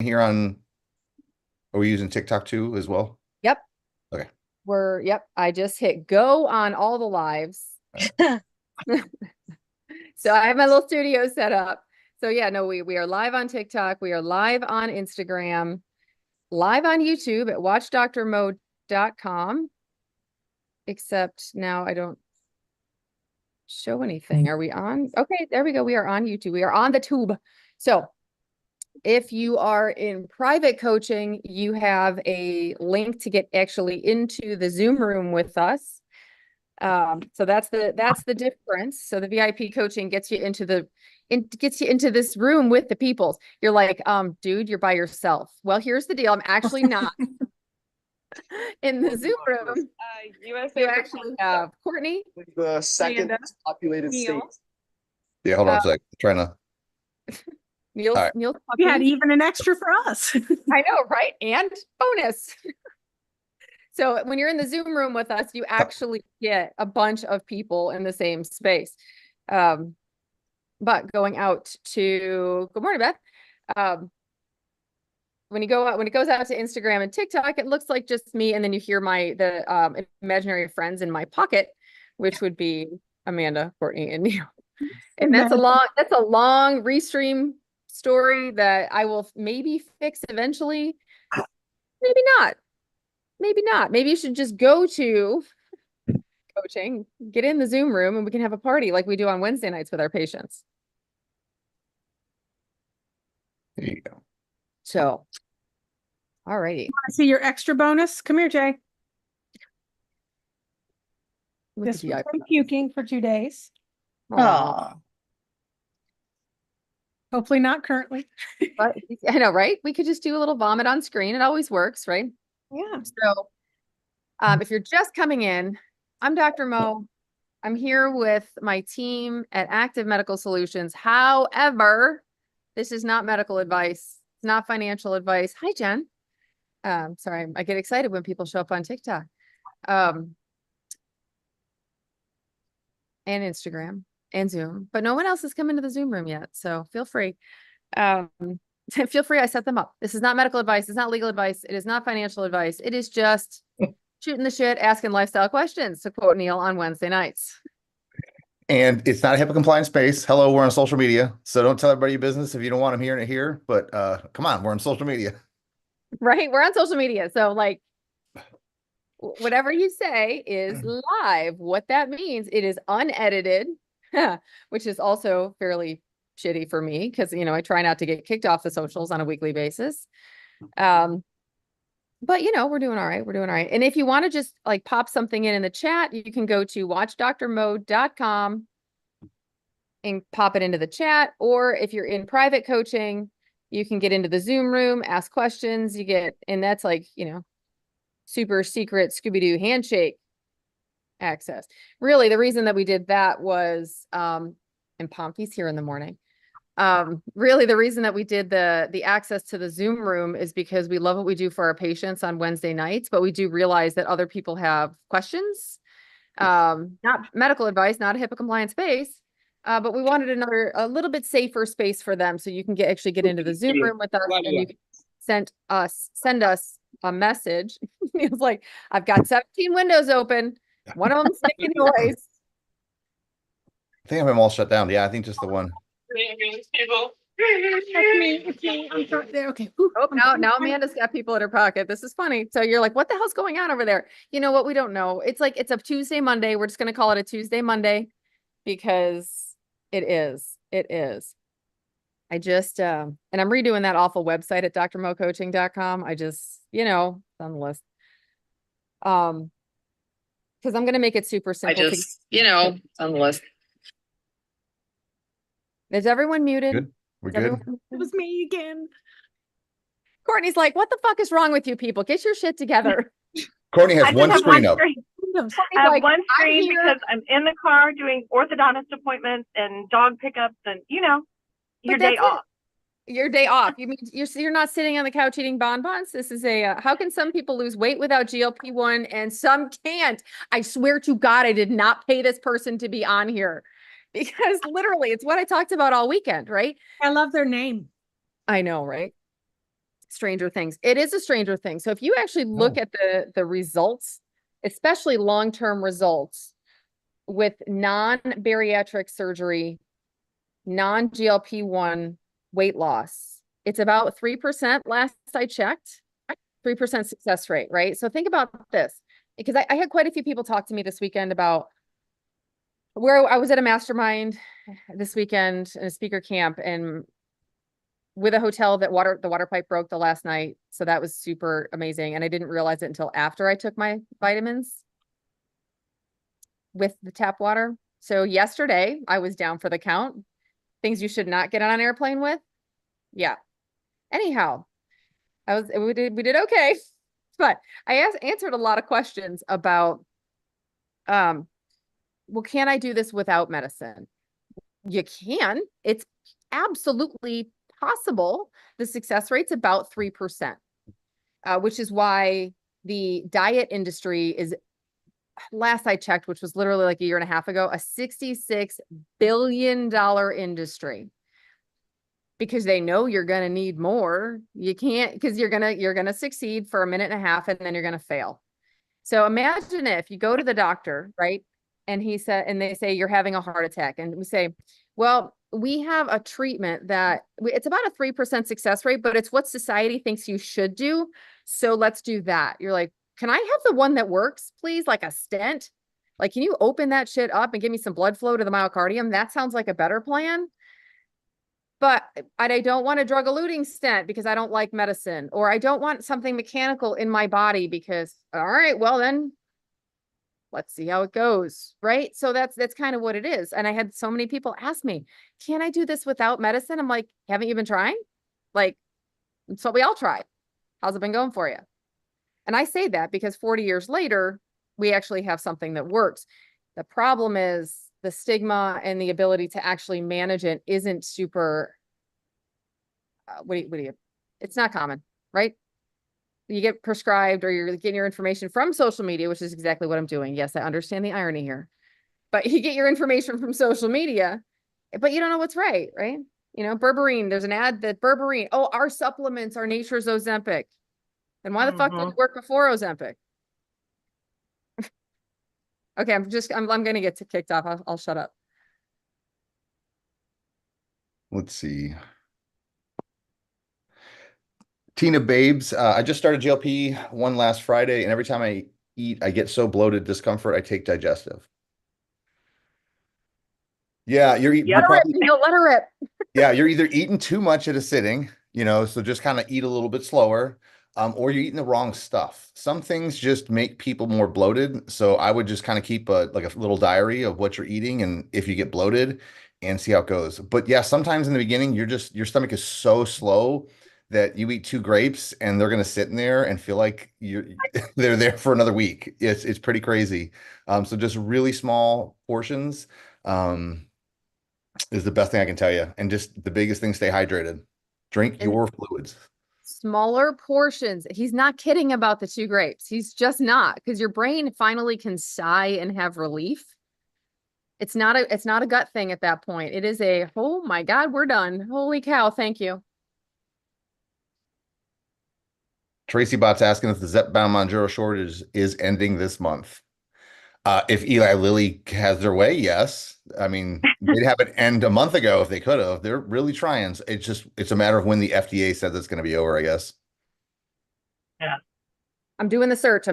here on, are we using TikTok too as well? Yep. Okay. Yep. I just hit go on all the lives. So I have my little studio set up. So yeah, no, we are live on TikTok. We are live on Instagram, live on YouTube at watchdrmo.com. Except now I don't show anything. Are we on? Okay, there we go. We are on YouTube. We are on the tube. So if you are in private coaching, you have a link to get actually into the Zoom room with us. So that's the difference. So the VIP coaching gets you into this room with the people. You're like, dude, you're by yourself. Well, here's the deal. I'm actually not in the Zoom room. You actually have Courtney, the second Amanda, populated Neil. state. Yeah, hold on a sec. Trying to. Neil's, All right. Neil's We had puppy. even an extra for us. I know, right? And bonus. So when you're in the Zoom room with us, you actually get a bunch of people in the same space. But going out to, good morning, Beth. When it goes out to Instagram and TikTok, it looks like just me, and then you hear the imaginary friends in my pocket, which would be Amanda, Courtney, and Neil. And that's a long restream story that I will maybe fix eventually. Maybe not. Maybe not. Maybe you should just go to coaching, get in the Zoom room, and we can have a party like we do on Wednesday nights with our patients. There you go. So, all righty. Want to see your extra bonus? Come here, Jay. This was from puking for 2 days. Aw. Hopefully not currently. But I know, right? We could just do a little vomit on screen. It always works, right? Yeah. So, if you're just coming in, I'm Dr. Mo. I'm here with my team at Active Medical Solutions. However, this is not medical advice. It's not financial advice. Hi, Jen. Sorry, I get excited when people show up on TikTok. And Instagram and Zoom, but no one else has come into the Zoom room yet. So feel free. Feel free. I set them up. This is not medical advice. It's not legal advice. It is not financial advice. It is just shooting the shit, asking lifestyle questions, to quote Neil on Wednesday nights. And it's not a HIPAA compliant space. Hello, we're on social media. So don't tell everybody your business if you don't want them hearing it here. But come on, we're on social media. Right? We're on social media. So like whatever you say is live. What that means, it is unedited, which is also fairly shitty for me because, I try not to get kicked off the socials on a weekly basis. But we're doing all right. We're doing all right. And if you want to just like pop something in the chat, you can go to watchdrmo.com and pop it into the chat. Or if you're in private coaching, you can get into the Zoom room, ask questions. And that's like, super secret Scooby-Doo handshake access. Really, the reason that we did that was, and Pompey's here in the morning. Really, the reason that we did the access to the Zoom room is because we love what we do for our patients on Wednesday nights, but we do realize that other people have questions. Not medical advice, not a HIPAA compliant space, but we wanted a little bit safer space for them, so you can actually get into the Zoom room with us, and you can send us a message. He was like, I've got 17 windows open. One of them's making noise. I think I'm all shut down. Yeah, I think just the one. It's me. I'm sorry. There. Okay. Oh, now Amanda's got people in her pocket. This is funny. So you're like, what the hell's going on over there? You know what? We don't know. It's like, it's a Tuesday, Monday. We're just going to call it a Tuesday, Monday because it is. It is. I just, and I'm redoing that awful website at drmocoaching.com. I just, it's on the list. Because I'm going to make it super simple. It's on the list. Is everyone muted? Good. We're good. It was me again. Courtney's like, what the fuck is wrong with you people? Get your shit together. Courtney has one screen up. I have one screen because I'm in the car doing orthodontist appointments and dog pickups and, your day off. Your day off. You mean you're not sitting on the couch eating bonbons? This is how can some people lose weight without GLP1 and some can't? I swear to God, I did not pay this person to be on here because literally it's what I talked about all weekend, right? I love their name. I know, right? Stranger Things. It is a Stranger Thing. So if you actually look at the results, especially long-term results with non-bariatric surgery, non-GLP1 weight loss, it's about 3% last I checked, 3% success rate, right? So think about this, because I had quite a few people talk to me this weekend about where I was at a mastermind this weekend in a speaker camp, and with a hotel that the water pipe broke the last night. So that was super amazing. And I didn't realize it until after I took my vitamins with the tap water. So yesterday I was down for the count. Things you should not get on an airplane with. Yeah. Anyhow, we did okay. But I answered a lot of questions about, well, can I do this without medicine? You can. It's absolutely possible. The success rate's about 3%, which is why the diet industry is, last I checked, which was literally like a year and a half ago, a $66 billion industry, because they know you're going to need more. You can't, because you're going to succeed for a minute and a half and then you're going to fail. So imagine if you go to the doctor, right? And they say you're having a heart attack, and we say, well, we have a treatment that it's about a 3% success rate, but it's what society thinks you should do. So let's do that. You're like, can I have the one that works, please? Like a stent? Like, can you open that shit up and give me some blood flow to the myocardium? That sounds like a better plan. But I don't want a drug-eluting stent because I don't like medicine, or I don't want something mechanical in my body because, all right, well then, let's see how it goes, right? So that's kind of what it is. And I had so many people ask me, can I do this without medicine? I'm like, haven't you been trying? Like, it's what we all try. How's it been going for you? And I say that because 40 years later, we actually have something that works. The problem is the stigma and the ability to actually manage it isn't super, it's not common, right? You get prescribed, or you're getting your information from social media, which is exactly what I'm doing. Yes, I understand the irony here, but you get your information from social media, but you don't know what's right? You know, berberine, there's an ad that berberine, oh, our supplements are nature's Ozempic. And why the fuck did it work before Ozempic? Okay, I'm going to get kicked off. I'll shut up. Let's see. Tina Babes, I just started GLP-1 last Friday, and every time I eat, I get so bloated, discomfort, I take digestive. Yeah, you're Let her rip. Yeah, you're either eating too much at a sitting, you know, so just kind of eat a little bit slower, or you're eating the wrong stuff. Some things just make people more bloated, so I would just kind of keep a little diary of what you're eating and if you get bloated, and see how it goes. But yeah, sometimes in the beginning, your stomach is so slow that you eat 2 grapes and they're going to sit in there and feel like they're there for another week. It's pretty crazy. So just really small portions is the best thing I can tell you. And just the biggest thing, stay hydrated. Drink your fluids. Smaller portions. He's not kidding about the 2 grapes. He's just not, because your brain finally can sigh and have relief. It's not a gut thing at that point. It is oh my God, we're done. Holy cow. Thank you. Tracy Bot's asking if the Zepbound Monjaro shortage is ending this month. If Eli Lilly has their way, yes. I mean, they'd have it end a month ago if they could have. They're really trying. It's a matter of when the FDA says it's going to be over, I guess. Yeah. I'm doing the search.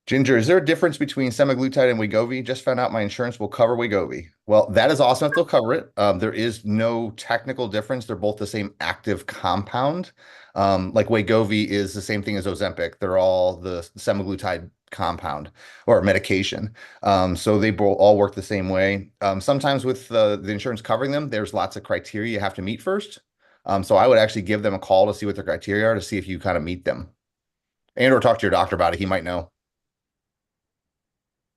Ginger, is there a difference between semaglutide and Wegovy? Just found out my insurance will cover Wegovy. Well, that is awesome if they'll cover it. There is no technical difference. They're both the same active compound. Like Wegovy is the same thing as Ozempic. They're all the semaglutide compound or medication. So they all work the same way. Sometimes with the insurance covering them, there's lots of criteria you have to meet first. So I would actually give them a call to see what their criteria are, to see if you kind of meet them, and or talk to your doctor about it. He might know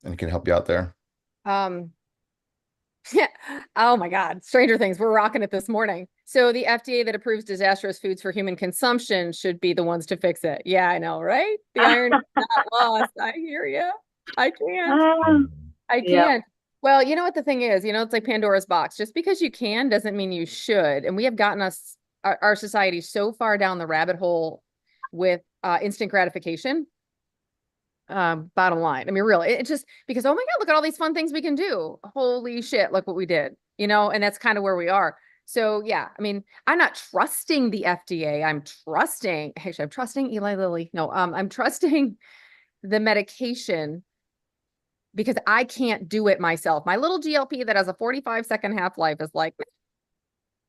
and can help you out there. Yeah. Oh my God. Stranger Things. We're rocking it this morning. So the FDA that approves disastrous foods for human consumption should be the ones to fix it. Yeah, I know, right? The iron is not lost. I hear you. I can't. Yep. Well, you know what the thing is, it's like Pandora's box. Just because you can doesn't mean you should. And we have gotten our society so far down the rabbit hole with instant gratification. Bottom line. I mean, really, it's just because, oh my God, look at all these fun things we can do. Holy shit, look what we did, and that's kind of where we are. So yeah, I mean, I'm not trusting the FDA. I'm trusting Eli Lilly. No, I'm trusting the medication because I can't do it myself. My little GLP that has a 45-second half-life is like,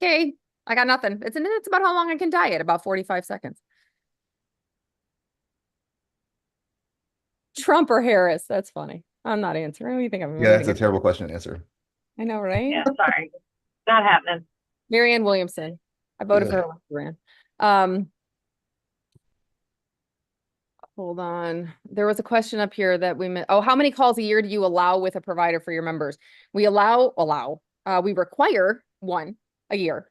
okay, I got nothing. It's about how long I can diet, about 45 seconds. Trump or Harris? That's funny. I'm not answering. What do you think? Yeah, that's a terrible question to answer. I know, right? Yeah, sorry. Not happening. Marianne Williamson. I voted for her when she ran. Hold on. There was a question up here that we met. Oh, how many calls a year do you allow with a provider for your members? We we require 1 a year.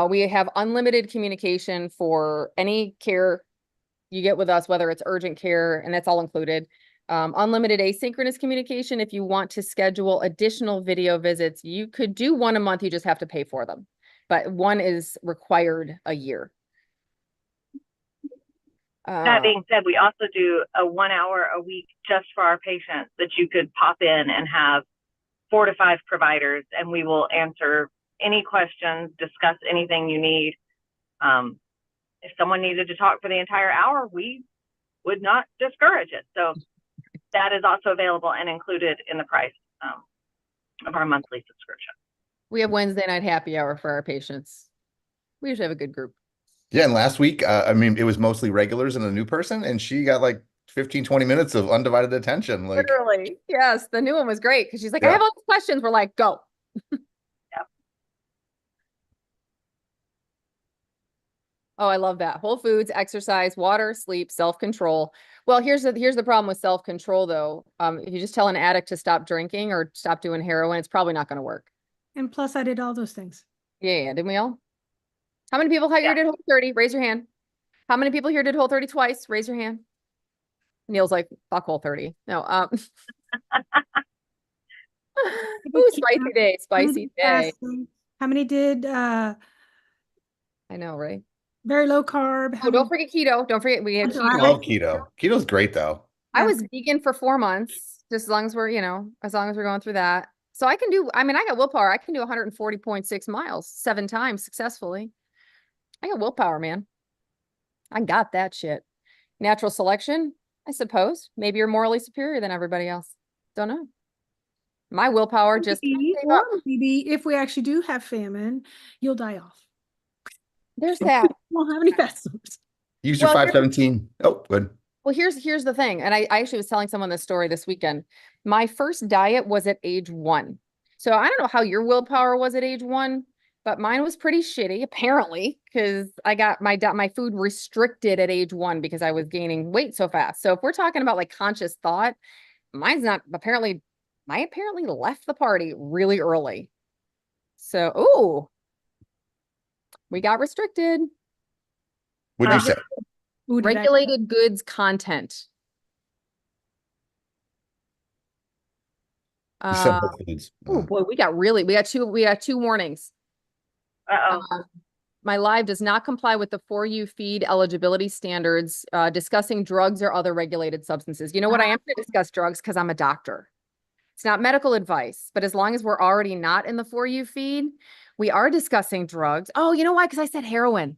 We have unlimited communication for any care you get with us, whether it's urgent care, and that's all included. Unlimited asynchronous communication. If you want to schedule additional video visits, you could do 1 a month. You just have to pay for them. But 1 is required a year. That being said, we also do a 1 hour a week just for our patients that you could pop in and have 4 to 5 providers, and we will answer any questions, discuss anything you need. If someone needed to talk for the entire hour, we would not discourage it. So that is also available and included in the price of our monthly subscription. We have Wednesday night happy hour for our patients. We usually have a good group. Yeah, and last week, I mean, it was mostly regulars and a new person, and she got like 15, 20 minutes of undivided attention. Like, literally. Yes, the new one was great because she's like, I have all these questions. We're like, go. Oh, I love that. Whole foods, exercise, water, sleep, self-control. Well, here's the problem with self-control though. If you just tell an addict to stop drinking or stop doing heroin, it's probably not going to work. And plus I did all those things. Yeah, didn't we all? How many people here did Whole30? Raise your hand. How many people here did Whole30 twice? Raise your hand. Neil's like, fuck Whole30. No, ooh, spicy day, spicy day. How many did I know, right? Very low carb? Oh, don't forget keto. Don't forget we have I keto. love keto. Keto's great though. I was vegan for 4 months, just as long as we're, as long as we're going through that. So I got willpower. I can do 140.6 miles 7 times successfully. I got willpower, man. I got that shit. Natural selection, I suppose. Maybe you're morally superior than everybody else. Don't know. My willpower just maybe if we actually do have famine, you'll die off. There's that. Won't have any fast stores. Use your 517. Oh, good. Well, here's the thing. And I actually was telling someone this story this weekend. My first diet was at age 1. So I don't know how your willpower was at age 1, but mine was pretty shitty, apparently, because I got my food restricted at age 1 because I was gaining weight so fast. So if we're talking about like conscious thought, mine's not apparently. I apparently left the party really early. So, we got restricted. What'd you say? Regulated goods content. You said Whole Foods. Oh boy, we got 2 warnings. My live does not comply with the For You feed eligibility standards, discussing drugs or other regulated substances. You know what? I am going to discuss drugs because I'm a doctor. It's not medical advice, but as long as we're already not in the For You feed, we are discussing drugs. Oh, you know why? Because I said heroin.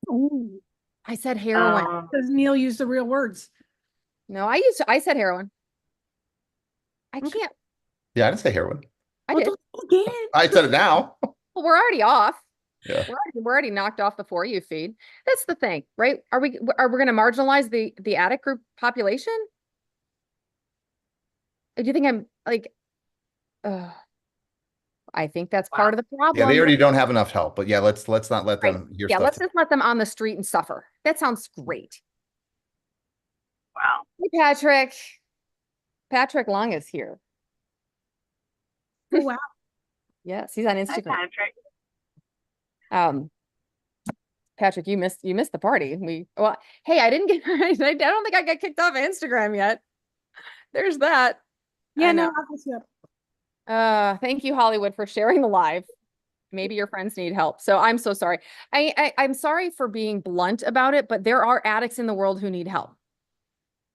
Ooh. I said heroin. Because Neil used the real words. No, I said heroin. I can't. Yeah, I didn't say heroin. I did. Again. I said it now. Well, we're already off. Yeah. We're already knocked off the For You feed. That's the thing, right? Are we going to marginalize the addict group population? Do you think I'm like, I think that's part of the problem. Yeah, they already don't have enough help, but yeah, let's not let them hear stuff. Let's just let them on the street and suffer. That sounds great. Wow. Hey, Patrick. Patrick Long is here. Oh, wow. Yes, he's on Instagram. Hi, Patrick. Patrick, you missed the party. Hey, I don't think I got kicked off of Instagram yet. There's that. Yeah, no, I'll look you up. Thank you, Hollywood, for sharing the live. Maybe your friends need help. So I'm so sorry. I'm sorry for being blunt about it, but there are addicts in the world who need help.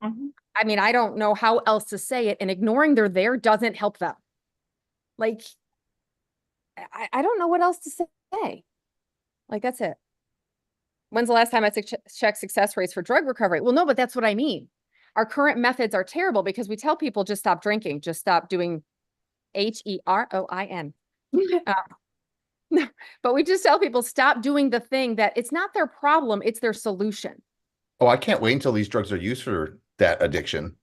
I mean, I don't know how else to say it, and ignoring they're there doesn't help them. Like, I don't know what else to say. Like, that's it. When's the last time I checked success rates for drug recovery? Well, no, but that's what I mean. Our current methods are terrible because we tell people just stop drinking, just stop doing heroin. No, but we just tell people stop doing the thing that it's not their problem, it's their solution. Oh, I can't wait until these drugs are used for that addiction.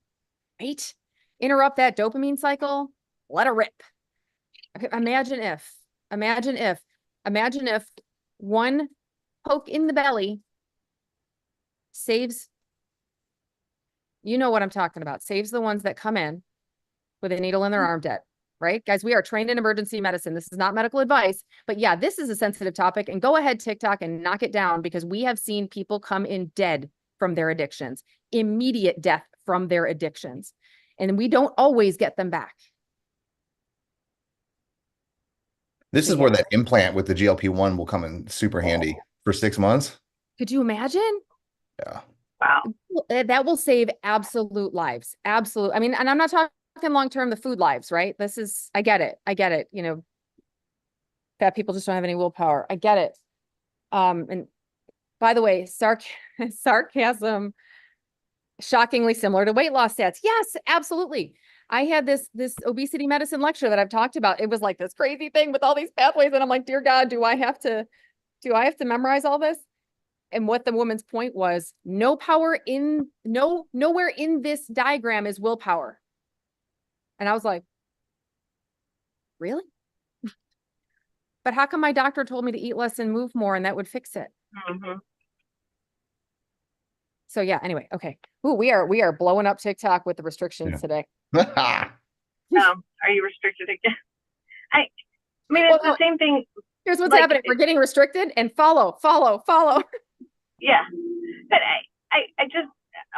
Right? Interrupt that dopamine cycle, let it rip. Okay, imagine if one poke in the belly saves, you know what I'm talking about, saves the ones that come in with a needle in their arm dead. Right? Guys, we are trained in emergency medicine. This is not medical advice, but yeah, this is a sensitive topic, and go ahead, TikTok, and knock it down, because we have seen people come in dead from their addictions, immediate death from their addictions, and we don't always get them back. This is where that implant with the GLP-1 will come in super handy for 6 months. Could you imagine? Yeah. Wow. That will save absolute lives. Absolute. I mean, and I'm not talking long-term, the food lives, right? This is, I get it. You know, fat people just don't have any willpower. I get it. And by the way, sarcasm, shockingly similar to weight loss stats. Yes, absolutely. I had this obesity medicine lecture that I've talked about. It was like this crazy thing with all these pathways. And I'm like, dear God, do I have to memorize all this? And what the woman's point was, nowhere in this diagram is willpower. And I was like, really? But how come my doctor told me to eat less and move more and that would fix it? So yeah, anyway, okay. Ooh, we are blowing up TikTok with the restrictions today. Are you restricted again? I mean, it's the same thing. Here's what's happening. We're getting restricted, and follow. Yeah. But I just,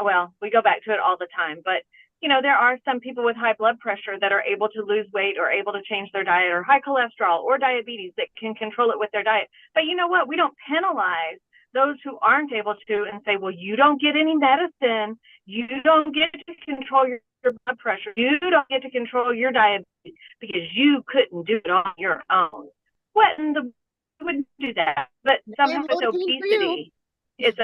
well, we go back to it all the time, but you know, there are some people with high blood pressure that are able to lose weight or able to change their diet, or high cholesterol or diabetes that can control it with their diet. But you know what? We don't penalize those who aren't able to and say, well, you don't get any medicine. You don't get to control your blood pressure. You don't get to control your diabetes because you couldn't do it on your own. What in the wouldn't do that? But somehow with obesity, with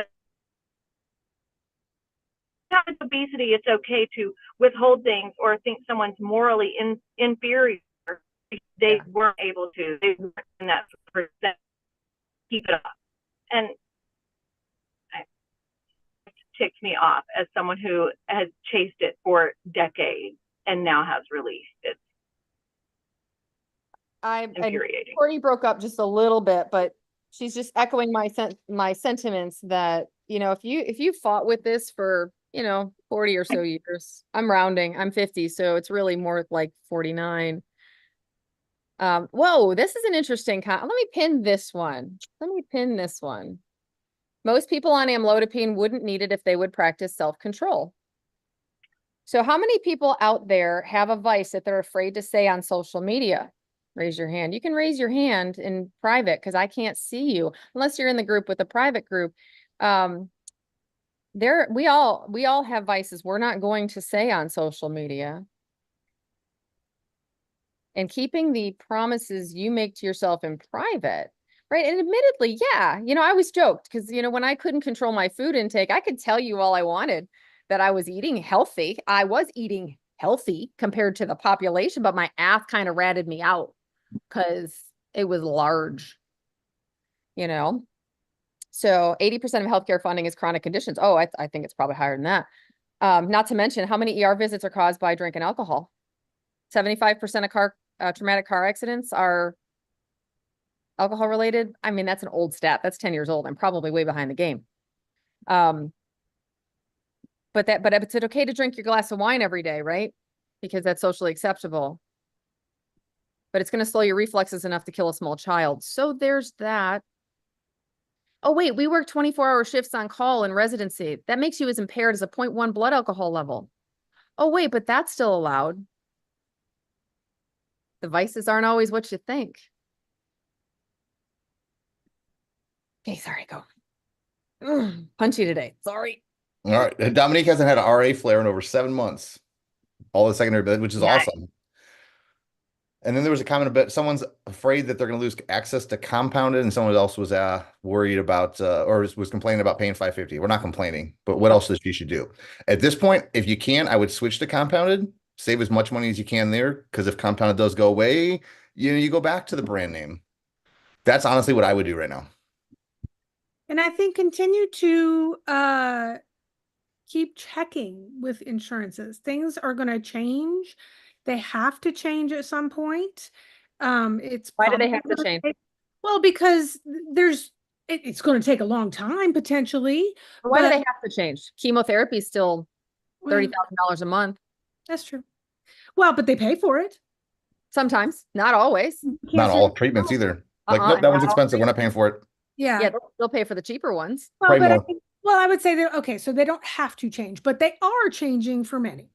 obesity, it's okay to withhold things or think someone's morally inferior if they weren't able to. They weren't in that percent. Keep it up. And it ticked me off as someone who has chased it for decades and now has released it. Infuriating. Courtney broke up just a little bit, but she's just echoing my sentiments that, you know, if you fought with this for, you know, 40 or so years, I'm rounding, I'm 50, so it's really more like 49. Whoa, this is an interesting let me pin this one. Most people on amlodipine wouldn't need it if they would practice self-control. So how many people out there have a vice that they're afraid to say on social media? Raise your hand. You can raise your hand in private because I can't see you unless you're in the group with a private group. We all have vices we're not going to say on social media. And keeping the promises you make to yourself in private, right? And admittedly, yeah, you know, I always joked because, you know, when I couldn't control my food intake, I could tell you all I wanted that I was eating healthy. I was eating healthy compared to the population, but my ass kind of ratted me out because it was large, you know? So 80% of healthcare funding is chronic conditions. Oh, I think it's probably higher than that. Not to mention how many ER visits are caused by drinking alcohol. 75% of traumatic car accidents are alcohol related. I mean, that's an old stat. That's 10 years old. I'm probably way behind the game. But it's okay to drink your glass of wine every day, right? Because that's socially acceptable. But it's going to slow your reflexes enough to kill a small child. So there's that. Oh, wait, we work 24-hour shifts on call in residency. That makes you as impaired as a 0.1 blood alcohol level. Oh, wait, but that's still allowed. Devices aren't always what you think. Okay, sorry, go. Punchy today. Sorry. All right. Dominique hasn't had an RA flare in over 7 months. All the secondary, which is Nice. awesome. And then there was a comment about someone's afraid that they're going to lose access to compounded, and someone else was worried about or was complaining about paying $550. We're not complaining, but what else you should do at this point? If you can, I would switch to compounded, save as much money as you can there, because if compounded does go away, you go back to the brand name. That's honestly what I would do right now. And I think continue to keep checking with insurances. Things are going to change. They have to change at some point. It's Why do they have probably to change? well, because it's going to take a long time potentially. Why do but- they have to change? Chemotherapy is still $30,000 a month. That's true. Well, but they pay for it. Sometimes, not always. Not all treatments either. Like, nope, that one's expensive. We're not paying for it. Yeah. Yeah, they'll pay for the cheaper ones. Well, Pray but more. I would say that, okay, so they don't have to change, but they are changing for many.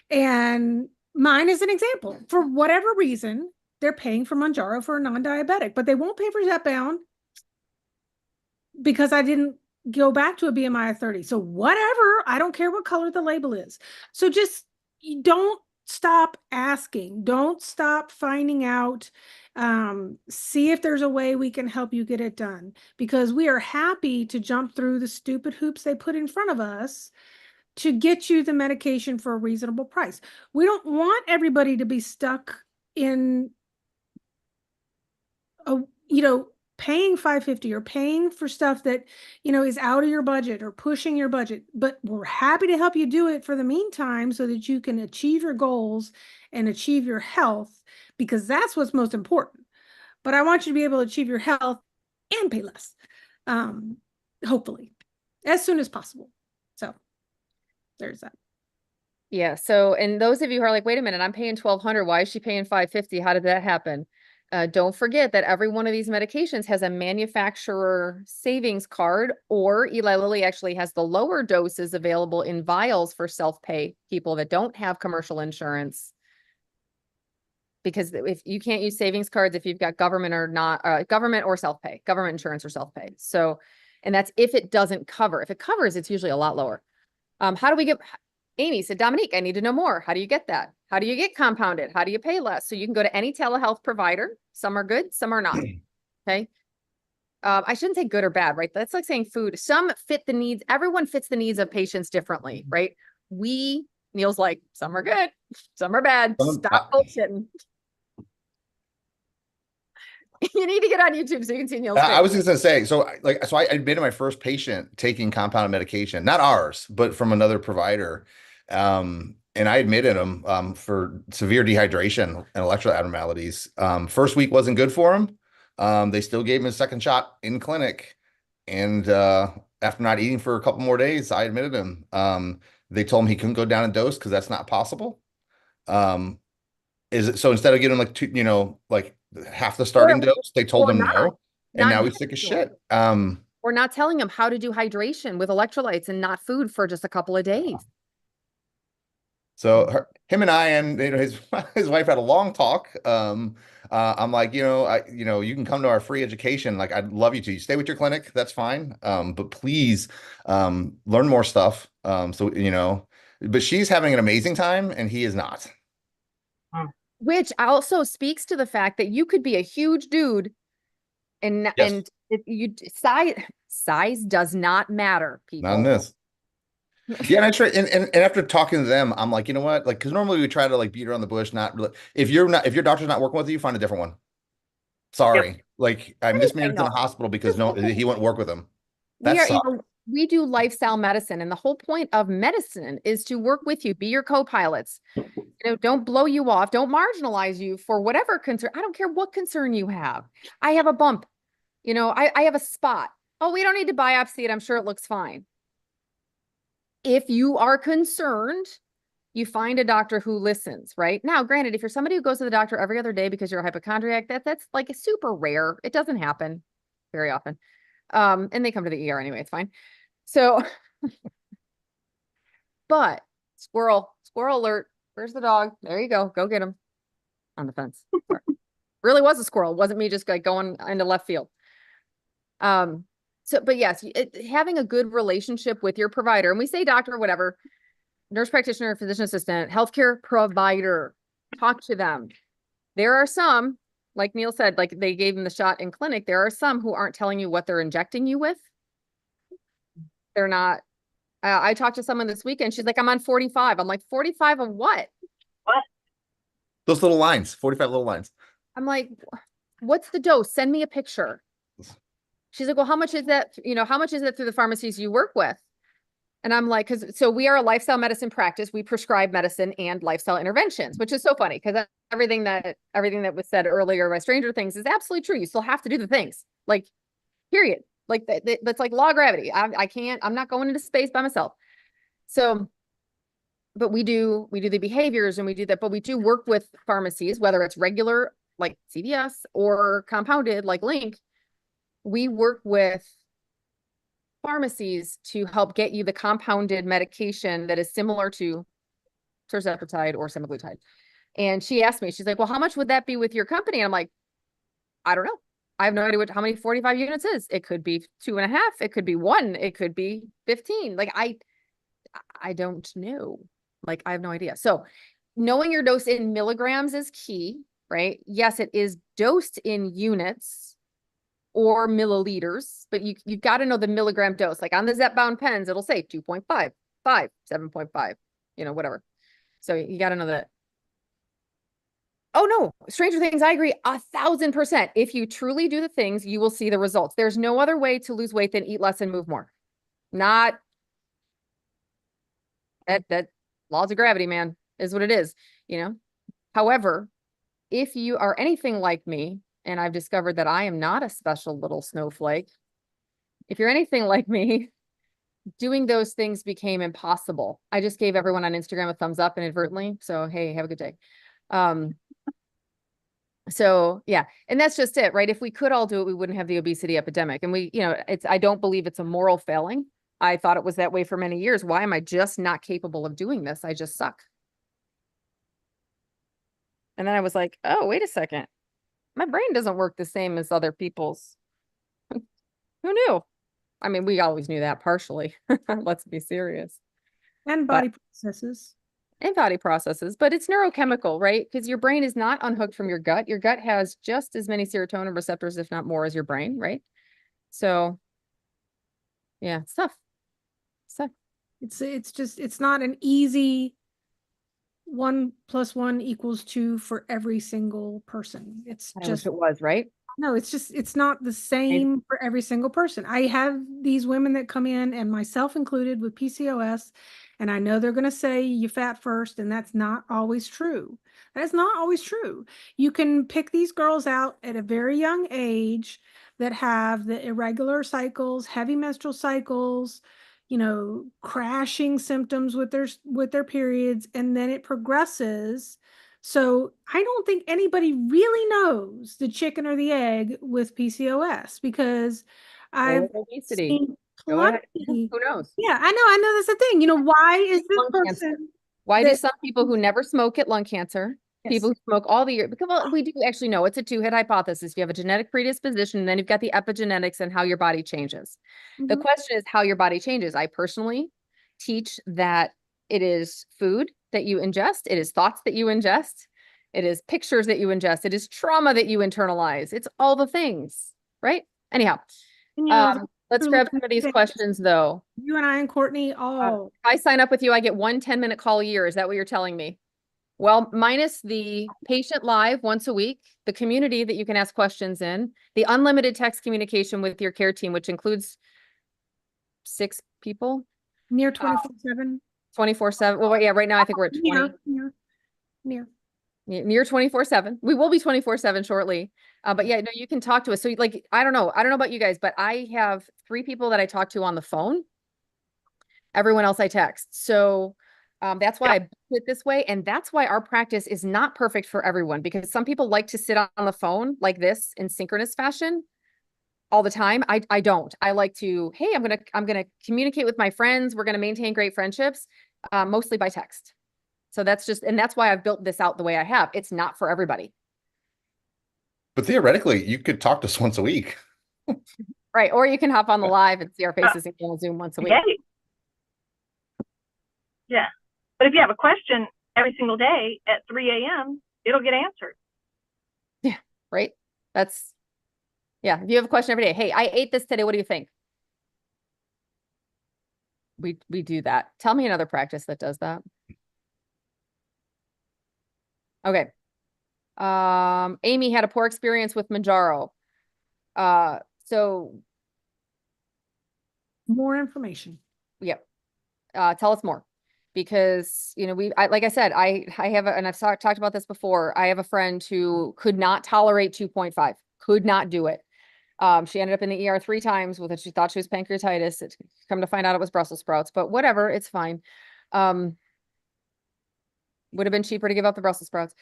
And mine is an example. For whatever reason, they're paying for Mounjaro for a non-diabetic, but they won't pay for Zepbound because I didn't go back to a BMI of 30. So whatever, I don't care what color the label is. So just don't stop asking. Don't stop finding out. See if there's a way we can help you get it done, because we are happy to jump through the stupid hoops they put in front of us to get you the medication for a reasonable price. We don't want everybody to be stuck in paying $550 or paying for stuff that, is out of your budget or pushing your budget, but we're happy to help you do it for the meantime so that you can achieve your goals and achieve your health, because that's what's most important. But I want you to be able to achieve your health and pay less, hopefully, as soon as possible. So there's that. Yeah. So, and those of you who are like, wait a minute, I'm paying $1,200. Why is she paying $550? How did that happen? Don't forget that every one of these medications has a manufacturer savings card, or Eli Lilly actually has the lower doses available in vials for self-pay people that don't have commercial insurance. Because if you can't use savings cards, if you've got government or not, government or self-pay, government insurance or self-pay. So, and that's if it doesn't cover. If it covers, it's usually a lot lower. How do we get? Amy said, Dominique, I need to know more. How do you get that? How do you get compounded? How do you pay less? So you can go to any telehealth provider. Some are good, some are not. Okay. I shouldn't say good or bad, right? That's like saying food. Some fit the needs. Everyone fits the needs of patients differently, right? Neil's like, some are good, some are bad. Stop bullshitting. You need to get on YouTube so you can see Neil's face. I was just gonna say, so I admitted my first patient taking compounded medication, not ours, but from another provider. And I admitted him for severe dehydration and electrolyte abnormalities. First week wasn't good for him. They still gave him a second shot in clinic. And after not eating for a couple more days, I admitted him. They told him he couldn't go down in dose because that's not possible. So instead of giving him like half the starting dose, they told him no. And now he's sick as shit. We're not telling him how to do hydration with electrolytes and not food for just a couple of days. So him and I and his wife had a long talk. I'm like, you can come to our free education. Like, I'd love you to. You stay with your clinic, that's fine. But please learn more stuff. But she's having an amazing time and he is not. Which also speaks to the fact that you could be a huge dude and size does not matter, people. Not in this. Yeah, and I try, and after talking to them, I'm like, you know what? Like, because normally we try to like beat around the bush. Not really. If your doctor's not working with you, find a different one. Sorry, Yep. Like I mismanaged in the hospital because he wouldn't work with him. We do lifestyle medicine, and the whole point of medicine is to work with you, be your co-pilots. Don't blow you off, don't marginalize you for whatever concern. I don't care what concern you have. I have a bump, I have a spot. Oh, we don't need to biopsy it. I'm sure it looks fine. If you are concerned, you find a doctor who listens, right? Now, granted, if you're somebody who goes to the doctor every other day because you're a hypochondriac, that's like a super rare. It doesn't happen very often. And they come to the ER anyway, it's fine. So, but squirrel alert. Where's the dog? There you go. Go get him. on the fence. Sorry. Really was a squirrel. It wasn't me just like going into left field. So, but yes, having a good relationship with your provider, and we say doctor, whatever, nurse practitioner, physician assistant, healthcare provider, talk to them. There are some, like Neil said, like they gave him the shot in clinic. There are some who aren't telling you what they're injecting you with. They're not. I talked to someone this weekend. She's like, I'm on 45. I'm like, 45 of what? What? Those little lines, 45 little lines. I'm like, what's the dose? Send me a picture. She's like, well, how much is that? You know, how much is it through the pharmacies you work with? And I'm like, so we are a lifestyle medicine practice. We prescribe medicine and lifestyle interventions, which is so funny because everything that was said earlier by Stranger Things is absolutely true. You still have to do the things, like, period. Like that's like law of gravity. I'm not going into space by myself. So, but we do the behaviors and we do that, but we do work with pharmacies, whether it's regular like CVS or compounded like Link. We work with pharmacies to help get you the compounded medication that is similar to tirzepatide or semaglutide. And she asked me, she's like, well, how much would that be with your company? And I'm like, I don't know. I have no idea how many 45 units is. It could be 2.5. It could be 1. It could be 15. Like, I don't know. Like, I have no idea. So knowing your dose in milligrams is key, right? Yes, it is dosed in units or milliliters, but you got to know the milligram dose. Like on the Zepbound pens, it'll say 2.5, 5, 7.5, whatever. So you got to know that. Oh no, Stranger Things, I agree 1,000%. If you truly do the things, you will see the results. There's no other way to lose weight than eat less and move more. Not that laws of gravity, man, is what it is, However, if you are anything like me, and I've discovered that I am not a special little snowflake, if you're anything like me, doing those things became impossible. I just gave everyone on Instagram a thumbs up inadvertently. So, hey, have a good day. So yeah, and that's just it, right? If we could all do it, we wouldn't have the obesity epidemic. And I don't believe it's a moral failing. I thought it was that way for many years. Why am I just not capable of doing this? I just suck. And then I was like, oh, wait a second. My brain doesn't work the same as other people's. Who knew? I mean, we always knew that partially. Let's be serious. And body processes. And body processes, but it's neurochemical, right? Because your brain is not unhooked from your gut. Your gut has just as many serotonin receptors, if not more, as your brain, right? So yeah, it's tough. It's not an easy 1 + 1 = 2 for every single person. I wish it was, right? No, it's not the same for every single person. I have these women that come in, and myself included, with PCOS, and I know they're going to say you fat first, and that's not always true. That is not always true. You can pick these girls out at a very young age that have the irregular cycles, heavy menstrual cycles, crashing symptoms with their periods, and then it progresses. So I don't think anybody really knows the chicken or the egg with PCOS, because I've seen plenty. Who knows? Yeah, I know that's the thing. Why is this person? Why do some people who never smoke get lung cancer? Yes. People who smoke all the year, because we do actually know it's a 2-hit hypothesis. You have a genetic predisposition, and then you've got the epigenetics and how your body changes. The question is how your body changes. I personally teach that it is food that you ingest. It is thoughts that you ingest. It is pictures that you ingest. It is trauma that you internalize. It's all the things, right? Anyhow, let's grab some of these questions though. You and I and Courtney, if I sign up with you, I get 1 10-minute call a year. Is that what you're telling me? Well, minus the patient live once a week, the community that you can ask questions in, the unlimited text communication with your care team, which includes 6 people. Near 24/7. 24/7. Well, yeah, right now I think we're at 20. Near 24/7. We will be 24/7 shortly. But yeah, no, you can talk to us. So like, I don't know about you guys, but I have 3 people that I talk to on the phone. Everyone else I text. So that's why I built it this way. And that's why our practice is not perfect for everyone, because some people like to sit on the phone like this in synchronous fashion all the time. I don't. I like to, hey, I'm going to communicate with my friends. We're going to maintain great friendships, mostly by text. So that's just, and that's why I've built this out the way I have. It's not for everybody. But theoretically, you could talk to us once a week. Right. Or you can hop on the live and see our faces on Zoom once a week. Yeah. But if you have a question every single day at 3 a.m., it'll get answered. Yeah. Right. That's, yeah. If you have a question every day, hey, I ate this today. What do you think? We do that. Tell me another practice that does that. Okay. Amy had a poor experience with Manjaro. So More information. yep. Tell us more, because, you know, like I said, I have and I've talked about this before. I have a friend who could not tolerate 2.5, could not do it. She ended up in the ER 3 times with it. She thought she was pancreatitis. It's come to find out it was Brussels sprouts, but whatever, it's fine. Would have been cheaper to give up the Brussels sprouts.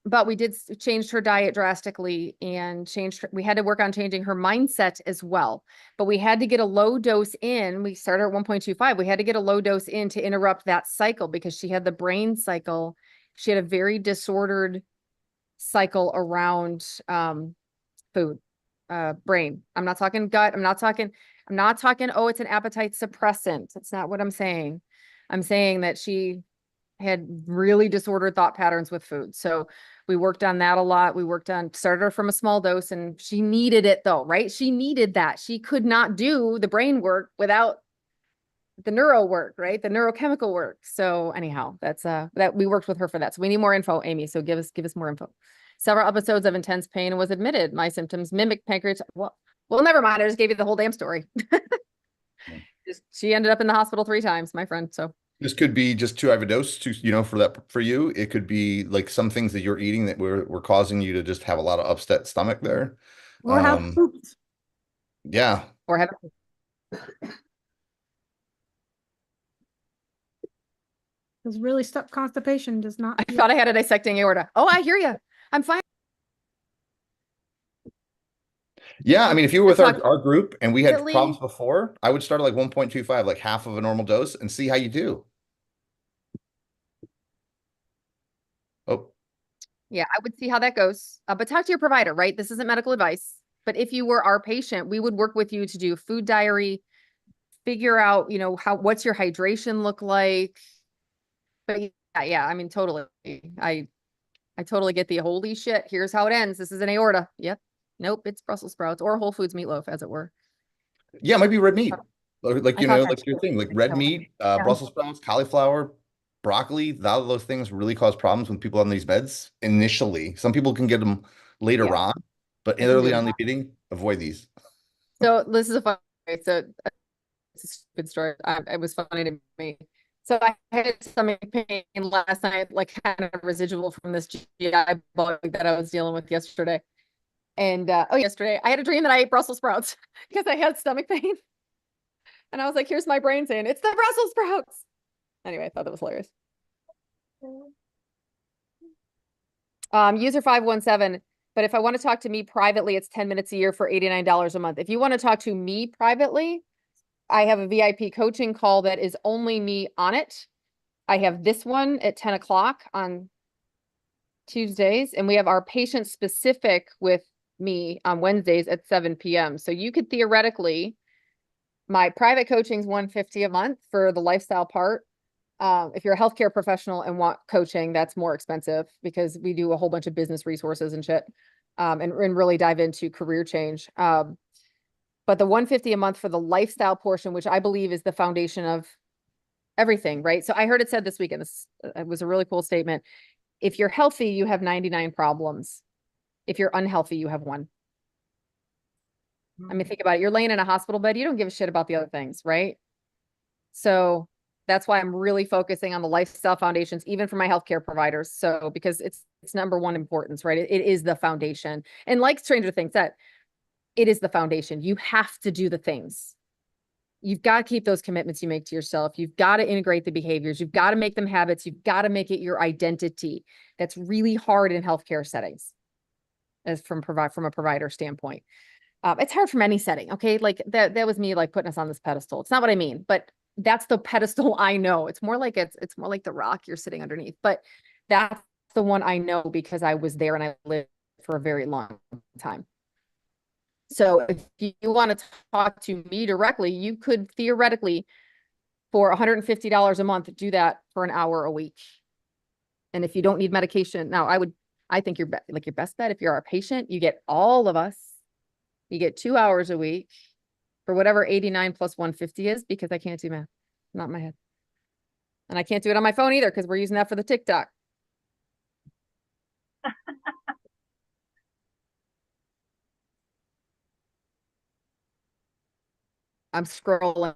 But we did change her diet drastically and we had to work on changing her mindset as well. But we had to get a low dose in. We started at 1.25. We had to get a low dose in to interrupt that cycle, because she had the brain cycle. She had a very disordered cycle around food, brain. I'm not talking gut. I'm not talking, oh, it's an appetite suppressant. That's not what I'm saying. I'm saying that she had really disordered thought patterns with food. So we worked on that a lot. We started her from a small dose, and she needed it though, right? She needed that. She could not do the brain work without the neuro work, right? The neurochemical work. So anyhow, that's that we worked with her for that. So we need more info, Amy. So give us more info. Several episodes of intense pain and was admitted. My symptoms mimic pancreatitis. Well, never mind. I just gave you the whole damn story. She ended up in the hospital 3 times, my friend. So This could be just too high of a dose for you. It could be like some things that you're eating that were causing you to just have a lot of upset stomach there. Or have poops. Yeah. or have Because really stuck constipation does not. I thought I had a dissecting aorta. Oh, I hear you. I'm fine. Yeah, I mean, if you were with Talk- our group and we had Really? problems before, I would start at like 1.25, like half of a normal dose, and see how you do. Oh, Yeah, I would see how that goes. But talk to your provider, right? This isn't medical advice. But if you were our patient, we would work with you to do food diary, figure out, you know, what's your hydration look like. But yeah, I mean, totally. I totally get the holy shit. Here's how it ends. This is an aorta. Yep. Nope, it's Brussels sprouts or Whole Foods meatloaf, as it were. yeah, it might be red meat. Like, I thought that like your too. thing, like red meat, Brussels sprouts, cauliflower, broccoli. All of those things really cause problems when people on these beds initially. Some people can get them later Yeah. on, but They can early do on that. the eating, avoid these. So this is a fun story. So it's a stupid story. It was funny to me. So I had stomach pain last night, like kind of residual from this GI bug that I was dealing with yesterday. And yesterday I had a dream that I ate Brussels sprouts because I had stomach pain. And I was like, here's my brain saying, it's the Brussels sprouts. Anyway, I thought that was hilarious. User 517. But if I want to talk to me privately, it's 10 minutes a year for $89 a month. If you want to talk to me privately, I have a VIP coaching call that is only me on it. I have this one at 10 o'clock on Tuesdays, and we have our patient specific with me on Wednesdays at 7 p.m. So you could theoretically, my private coaching is $150 a month for the lifestyle part. If you're a healthcare professional and want coaching, that's more expensive because we do a whole bunch of business resources and shit, and really dive into career change. But the $150 a month for the lifestyle portion, which I believe is the foundation of everything, right? So I heard it said this weekend, it was a really cool statement. If you're healthy, you have 99 problems. If you're unhealthy, you have 1. I mean, think about it. You're laying in a hospital bed. You don't give a shit about the other things, right? So that's why I'm really focusing on the lifestyle foundations, even for my healthcare providers. So, because it's number 1 importance, right? It is the foundation. And like Stranger Things said, it is the foundation. You have to do the things. You've got to keep those commitments you make to yourself. You've got to integrate the behaviors. You've got to make them habits. You've got to make it your identity. That's really hard in healthcare settings, as from a provider standpoint. It's hard from any setting. Okay. Like that was me like putting us on this pedestal. It's not what I mean, but that's the pedestal I know. It's more like more like the rock you're sitting underneath, but that's the one I know because I was there and I lived for a very long time. So if you want to talk to me directly, you could theoretically, for $150 a month, do that for an hour a week. And if you don't need medication, now I think your best bet, if you're our patient, you get all of us, you get 2 hours a week for whatever 89 plus 150 is, because I can't do math, not in my head. And I can't do it on my phone either, because we're using that for the TikTok. I'm scrolling.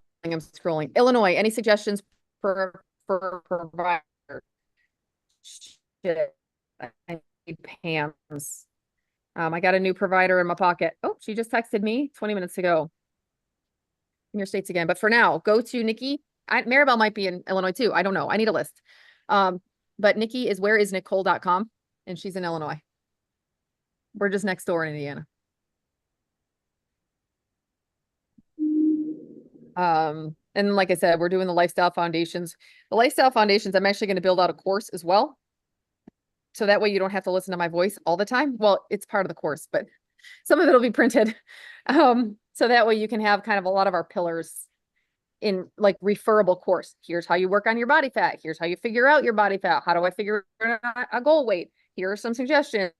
Illinois, any suggestions for provider? Shit, I need Pam's. I got a new provider in my pocket. Oh, she just texted me 20 minutes ago. In your states again, but for now, go to Nikki. Maribel might be in Illinois too. I don't know. I need a list. But Nikki is whereisnicole.com, and she's in Illinois. We're just next door in Indiana. And like I said, we're doing the lifestyle foundations. The lifestyle foundations, I'm actually going to build out a course as well. So that way you don't have to listen to my voice all the time. Well, it's part of the course, but some of it will be printed. So that way you can have kind of a lot of our pillars in like referable course. Here's how you work on your body fat. Here's how you figure out your body fat. How do I figure out a goal weight? Here are some suggestions,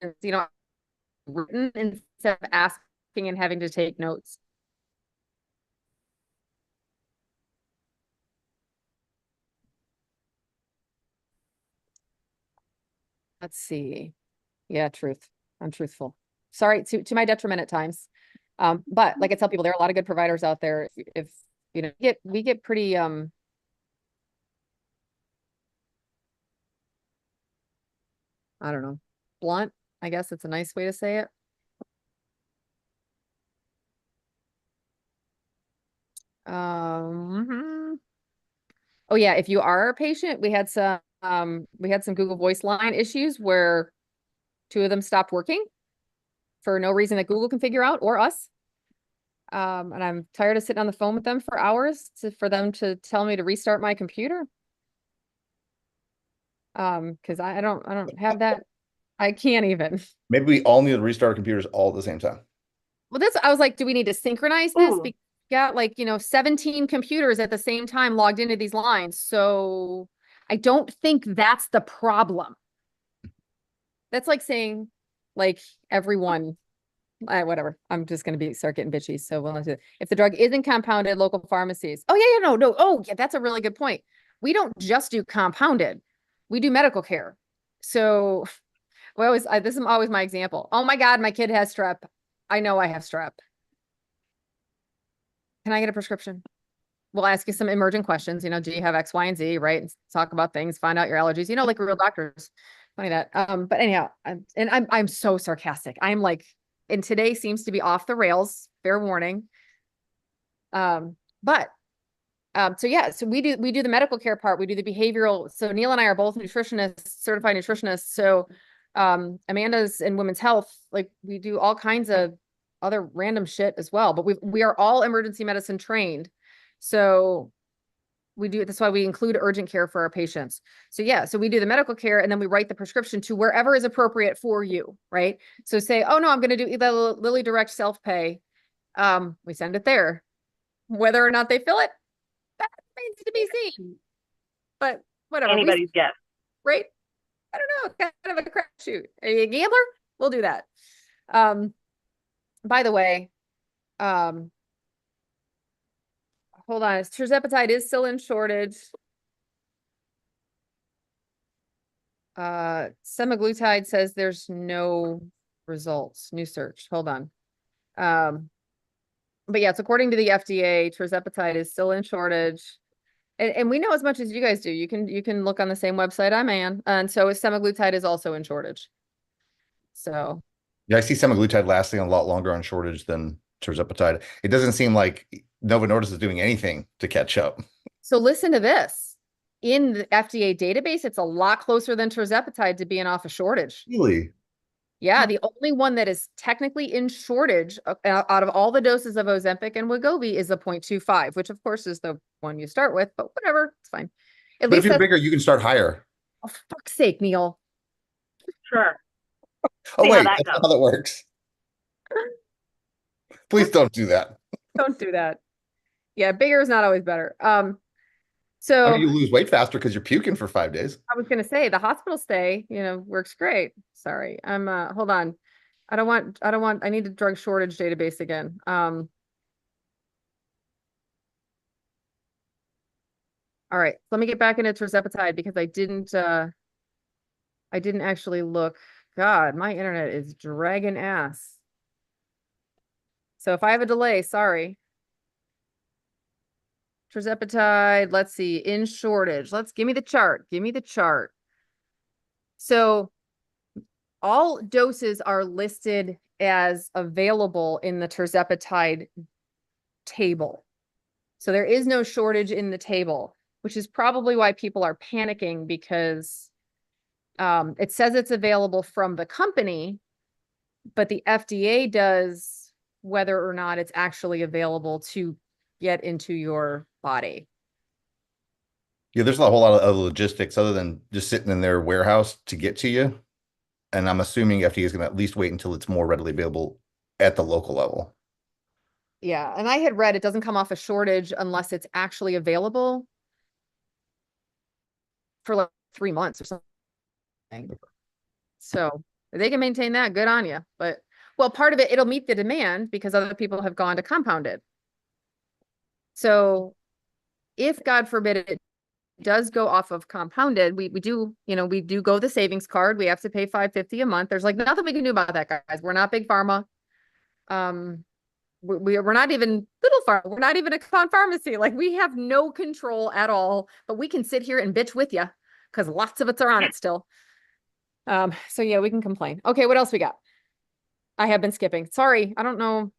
written instead of asking and having to take notes. Let's see. Yeah, truth. I'm truthful. Sorry, to my detriment at times. But like I tell people, there are a lot of good providers out there. If we get pretty I don't know, blunt, I guess it's a nice way to say it. Oh yeah, if you are a patient, we had some Google Voice line issues where 2 of them stopped working for no reason that Google can figure out, or us. And I'm tired of sitting on the phone with them for hours for them to tell me to restart my computer. Because I don't have that. I can't even. Maybe we all need to restart our computers all at the same time. Well, I was like, do we need to synchronize this? We got 17 computers at the same time logged into these lines. So I don't think that's the problem. That's like saying everyone, whatever. I'm just going to start getting bitchy. So we'll do it. If the drug isn't compounded, local pharmacies. Oh yeah, no. Oh yeah, that's a really good point. We don't just do compounded. We do medical care. So this is always my example. Oh my God, my kid has strep. I know I have strep. Can I get a prescription? We'll ask you some emergent questions. Do you have X, Y, and Z, right? And talk about things, find out your allergies, like real doctors. Funny that. But anyhow, I'm so sarcastic. I'm like, and today seems to be off the rails, fair warning. So yeah, so we do the medical care part. We do the behavioral. So Neil and I are both nutritionists, certified nutritionists. So Amanda's in women's health. Like we do all kinds of other random shit as well, but we are all emergency medicine trained. So that's why we include urgent care for our patients. So yeah, so we do the medical care and then we write the prescription to wherever is appropriate for you, right? So say, oh no, I'm going to do the Lilly Direct self-pay. We send it there. Whether or not they fill it, that remains to be seen. But whatever. Anybody's guess. Right? I don't know, kind of a crapshoot. Are you a gambler? We'll do that. By the way, hold on. Tirzepatide is still in shortage. Semaglutide says there's no results. New search. Hold on. But yeah, it's according to the FDA, tirzepatide is still in shortage. And we know as much as you guys do. You can look on the same website I'm on. And so semaglutide is also in shortage. So yeah, I see semaglutide lasting a lot longer on shortage than tirzepatide. It doesn't seem like Novo Nordisk is doing anything to catch up. So listen to this. In the FDA database, it's a lot closer than tirzepatide to being off a shortage. Really? Yeah, the only one that is technically in shortage out of all the doses of Ozempic and Wegovy is the 0.25, which of course is the one you start with, but whatever, it's fine. At But if least you're that's, bigger, you can start higher. oh, for fuck's sake, Neil. Sure. Oh, See how wait, that that's not goes. how that works. Please don't do that. Don't do that. Yeah, bigger is not always better. I So mean, you lose weight faster because you're puking for 5 days. I was gonna say the hospital stay, works great. Sorry. Hold on. I need the drug shortage database again. All right, let me get back into tirzepatide because I didn't actually look. God, my internet is dragging ass. So if I have a delay, sorry. Tirzepatide, let's see, in shortage. Give me the chart. Give me the chart. So all doses are listed as available in the tirzepatide table. So there is no shortage in the table, which is probably why people are panicking because it says it's available from the company, but the FDA does whether or not it's actually available to get into your body. Yeah, there's a whole lot of logistics other than just sitting in their warehouse to get to you. And I'm assuming FDA is going to at least wait until it's more readily available at the local level. Yeah, and I had read it doesn't come off a shortage unless it's actually available for like 3 months or something. So if they can maintain that, good on you. But well, part of it'll meet the demand because other people have gone to compounded. So if God forbid it does go off of compounded, we do go the savings card. We have to pay $5.50 a month. There's like nothing we can do about that, guys. We're not big pharma. We're not even little pharma. We're not even a con pharmacy. Like we have no control at all, but we can sit here and bitch with you because lots of us are on it still. So yeah, we can complain. Okay, what else we got? I have been skipping. Sorry, I don't know.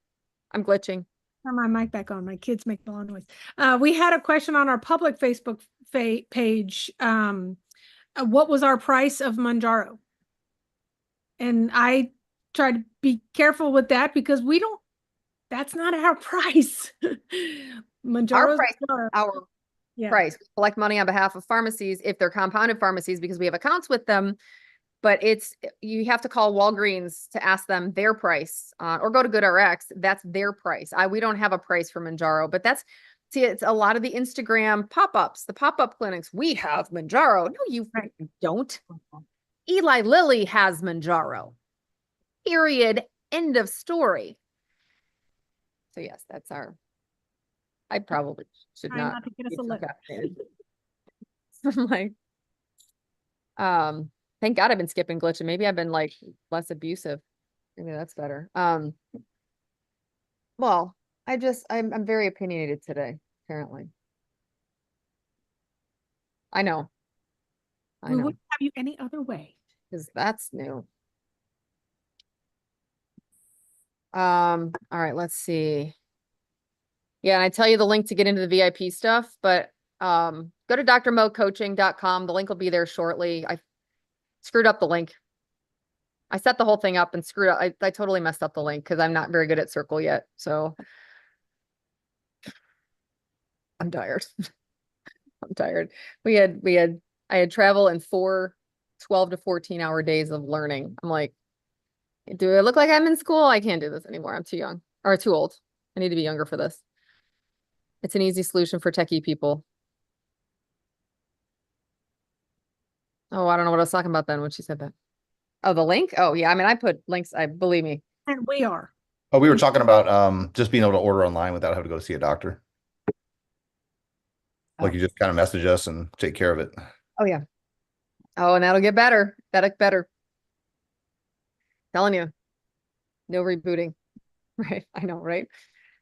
I'm glitching. Turn my mic back on. My kids make a lot of noise. We had a question on our public Facebook page. What was our price of Mounjaro? And I try to be careful with that because that's not our price. Our price, yeah. price. We collect money on behalf of pharmacies if they're compounded pharmacies because we have accounts with them. But you have to call Walgreens to ask them their price, or go to GoodRx. That's their price. We don't have a price for Mounjaro, but it's a lot of the Instagram pop-ups, the pop-up clinics. We have Mounjaro. No, you don't. Eli Lilly has Mounjaro. Period. End of story. So yes, that's I probably should not to get us a letter. I'm like, thank God I've been skipping glitching. Maybe I've been like less abusive. Maybe that's better. Well, I'm very opinionated today, apparently. I know. We wouldn't have you any other way. Because that's new. All right, let's see. Yeah, and I tell you the link to get into the VIP stuff, but go to drmocoaching.com. The link will be there shortly. I screwed up the link. I set the whole thing up and screwed up. I totally messed up the link because I'm not very good at Circle yet. So I'm tired. I'm tired. I had travel in 4 12 to 14-hour days of learning. I'm like, do I look like I'm in school? I can't do this anymore. I'm too young or too old. I need to be younger for this. It's an easy solution for techie people. Oh, I don't know what I was talking about then when she said that. Oh, the link? Oh, yeah. I mean, I put links. Believe me. And we are. Oh, we were talking about just being able to order online without having to go see a doctor. Like you just kind of message us and take care of it. Oh, yeah. Oh, and that'll get better. That'll get better. Telling you. No rebooting. Right. I know, right?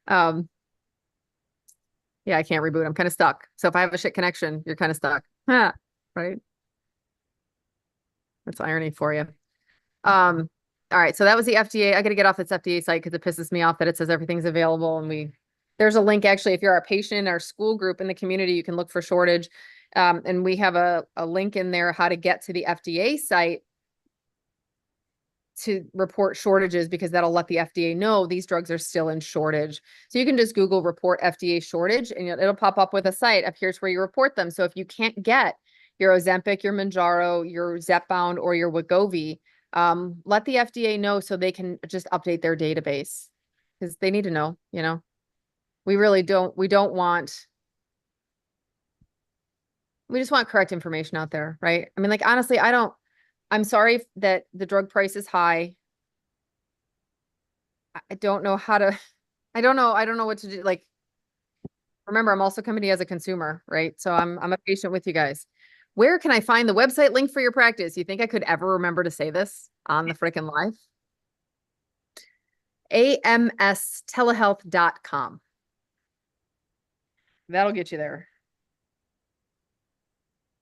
Yeah, I can't reboot. I'm kind of stuck. So if I have a shit connection, you're kind of stuck. Huh. Right? That's irony for you. All right. So that was the FDA. I got to get off this FDA site because it pisses me off that it says everything's available. And there's a link actually, if you're a patient in our school group in the community, you can look for shortage. And we have a link in there how to get to the FDA site to report shortages because that'll let the FDA know these drugs are still in shortage. So you can just Google report FDA shortage and it'll pop up with a site of here's where you report them. So if you can't get your Ozempic, your Mounjaro, your Zepbound, or your Wegovy, let the FDA know so they can just update their database because they need to know, you know, we just want correct information out there, right? I mean, like, honestly, I'm sorry that the drug price is high. I don't know how to, I don't know what to do. Like, remember, I'm also coming to you as a consumer, right? So I'm a patient with you guys. Where can I find the website link for your practice? You think I could ever remember to say this on the frickin' live? amstelehealth.com. That'll get you there.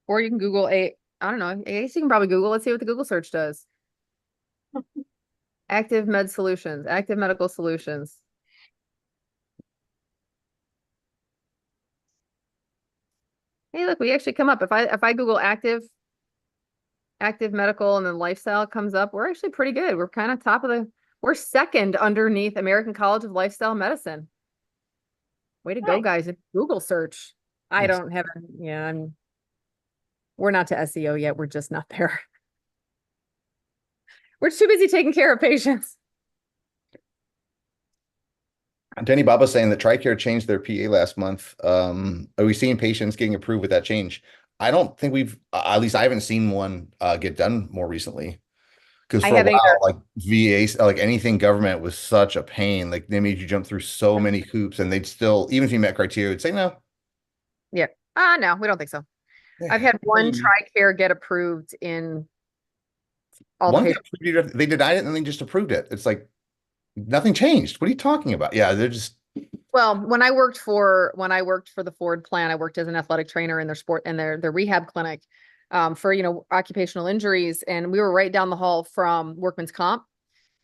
Or you can Google I don't know. I guess you can probably Google. Let's see what the Google search does. Active medical solutions. Hey, look, we actually come up. If I Google active medical and then lifestyle comes up, we're actually pretty good. We're kind of we're second underneath American College of Lifestyle Medicine. Way to go, guys. In Google search. I don't have, we're not to SEO yet. We're just not there. We're too busy taking care of patients. Denny Baba saying that TRICARE changed their PA last month. Are we seeing patients getting approved with that change? I don't think at least I haven't seen one get done more recently. Because for a while, like VA, like anything government was such a pain. Like they made you jump through so many hoops and they'd still, even if you met criteria, would say no. Yeah. No, we don't think so. I've had one TRICARE get approved in all the patients. They denied it and they just approved it. It's like nothing changed. What are you talking about? Yeah, they're just. Well, when I worked for the Ford plan, I worked as an athletic trainer in their rehab clinic for, occupational injuries. And we were right down the hall from workman's comp,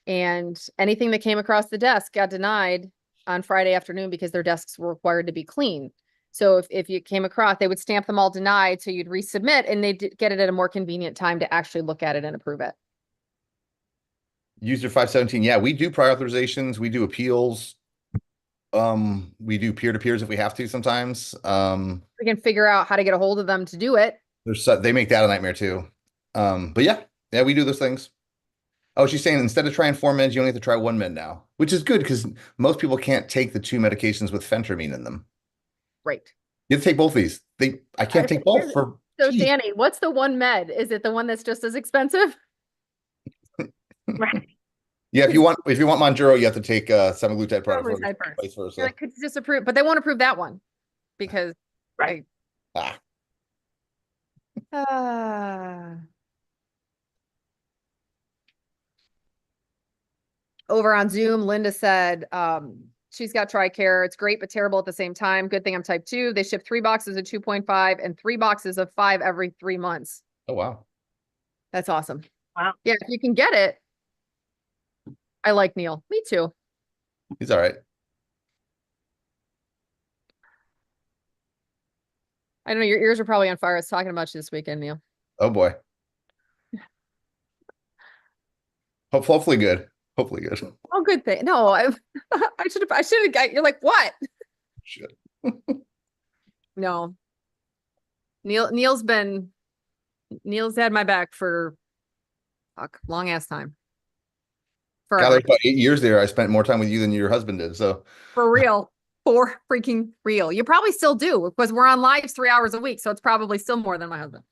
and anything that came across the desk got denied on Friday afternoon because their desks were required to be clean. So if you came across, they would stamp them all denied. So you'd resubmit and they'd get it at a more convenient time to actually look at it and approve it. User 517. Yeah, we do prior authorizations. We do appeals. We do peer-to-peers if we have to sometimes. We can figure out how to get a hold of them to do it. They make that a nightmare too. But yeah, we do those things. Oh, she's saying instead of trying 4 meds, you only have to try 1 med now, which is good because most people can't take the 2 medications with phentermine in them. Right. You have to take both these. I can't take both for. So Danny, what's the 1 med? Is it the one that's just as expensive? Right. Yeah, if you want Mounjaro, you have to take semaglutide product vice versa. Like, could disapprove, but they won't approve that one because right. Over on Zoom, Linda said she's got TRICARE. It's great, but terrible at the same time. Good thing I'm type 2. They ship 3 boxes of 2.5 and 3 boxes of 5 every 3 months. Oh, wow. That's awesome. Wow. Yeah, if you can get it. I like Neil. Me too. He's all right. I know your ears are probably on fire. I was talking about you this weekend, Neil. Oh boy. Hopefully good. Hopefully good. Oh, good thing. No, I should have got, you're like, what? Shit. No. Neil's had my back for a long ass time. God, there's about 8 years there. I spent more time with you than your husband did. So for real. For freaking real. You probably still do because we're on lives 3 hours a week. So it's probably still more than my husband.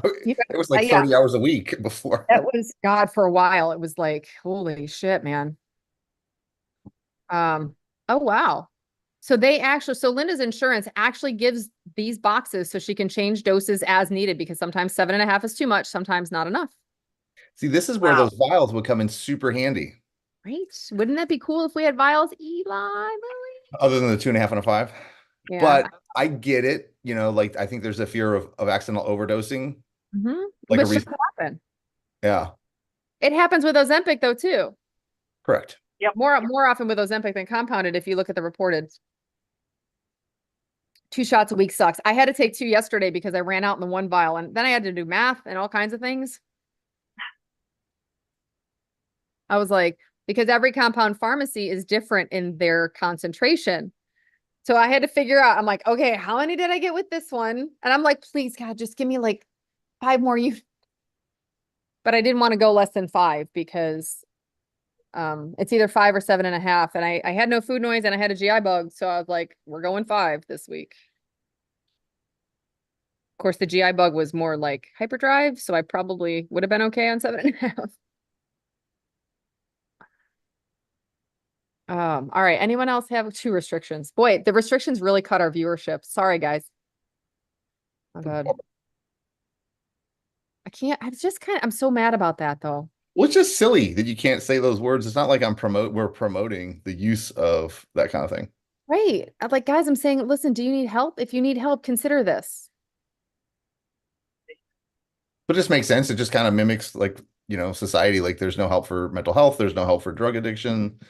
It was like 30 hours a week before. That was God for a while. It was like, holy shit, man. Oh, wow. So Linda's insurance actually gives these boxes so she can change doses as needed because sometimes 7.5 is too much. Sometimes not enough. See, this is where those vials would come in super handy. Right? Wouldn't that be cool if we had vials, Eli? Other than the 2.5 and a 5. Yeah. But I get it. Like I think there's a fear of accidental overdosing. Mm-hmm. Like Which should happen. Yeah. It happens with Ozempic though too. Correct. Yep. More often with Ozempic than compounded if you look at the reported. 2 shots a week sucks. I had to take 2 yesterday because I ran out in the 1 vial and then I had to do math and all kinds of things. I was like, because every compound pharmacy is different in their concentration. So I had to figure out, I'm like, okay, how many did I get with this one? And I'm like, please, God, just give me like 5 more units. But I didn't want to go less than 5 because it's either 5 or 7.5. And I had no food noise and I had a GI bug. So I was like, we're going 5 this week. Of course, the GI bug was more like hyperdrive. So I probably would have been okay on 7.5. All right. Anyone else have 2 restrictions? Boy, the restrictions really cut our viewership. Sorry, guys. Oh God. I can't, I'm so mad about that though. Well, it's just silly that you can't say those words. It's not like we're promoting the use of that kind of thing. Right. I'm like, guys, I'm saying, listen, do you need help? If you need help, consider this. But it just makes sense. It just kind of mimics like, society. Like there's no help for mental health. There's no help for drug addiction. It's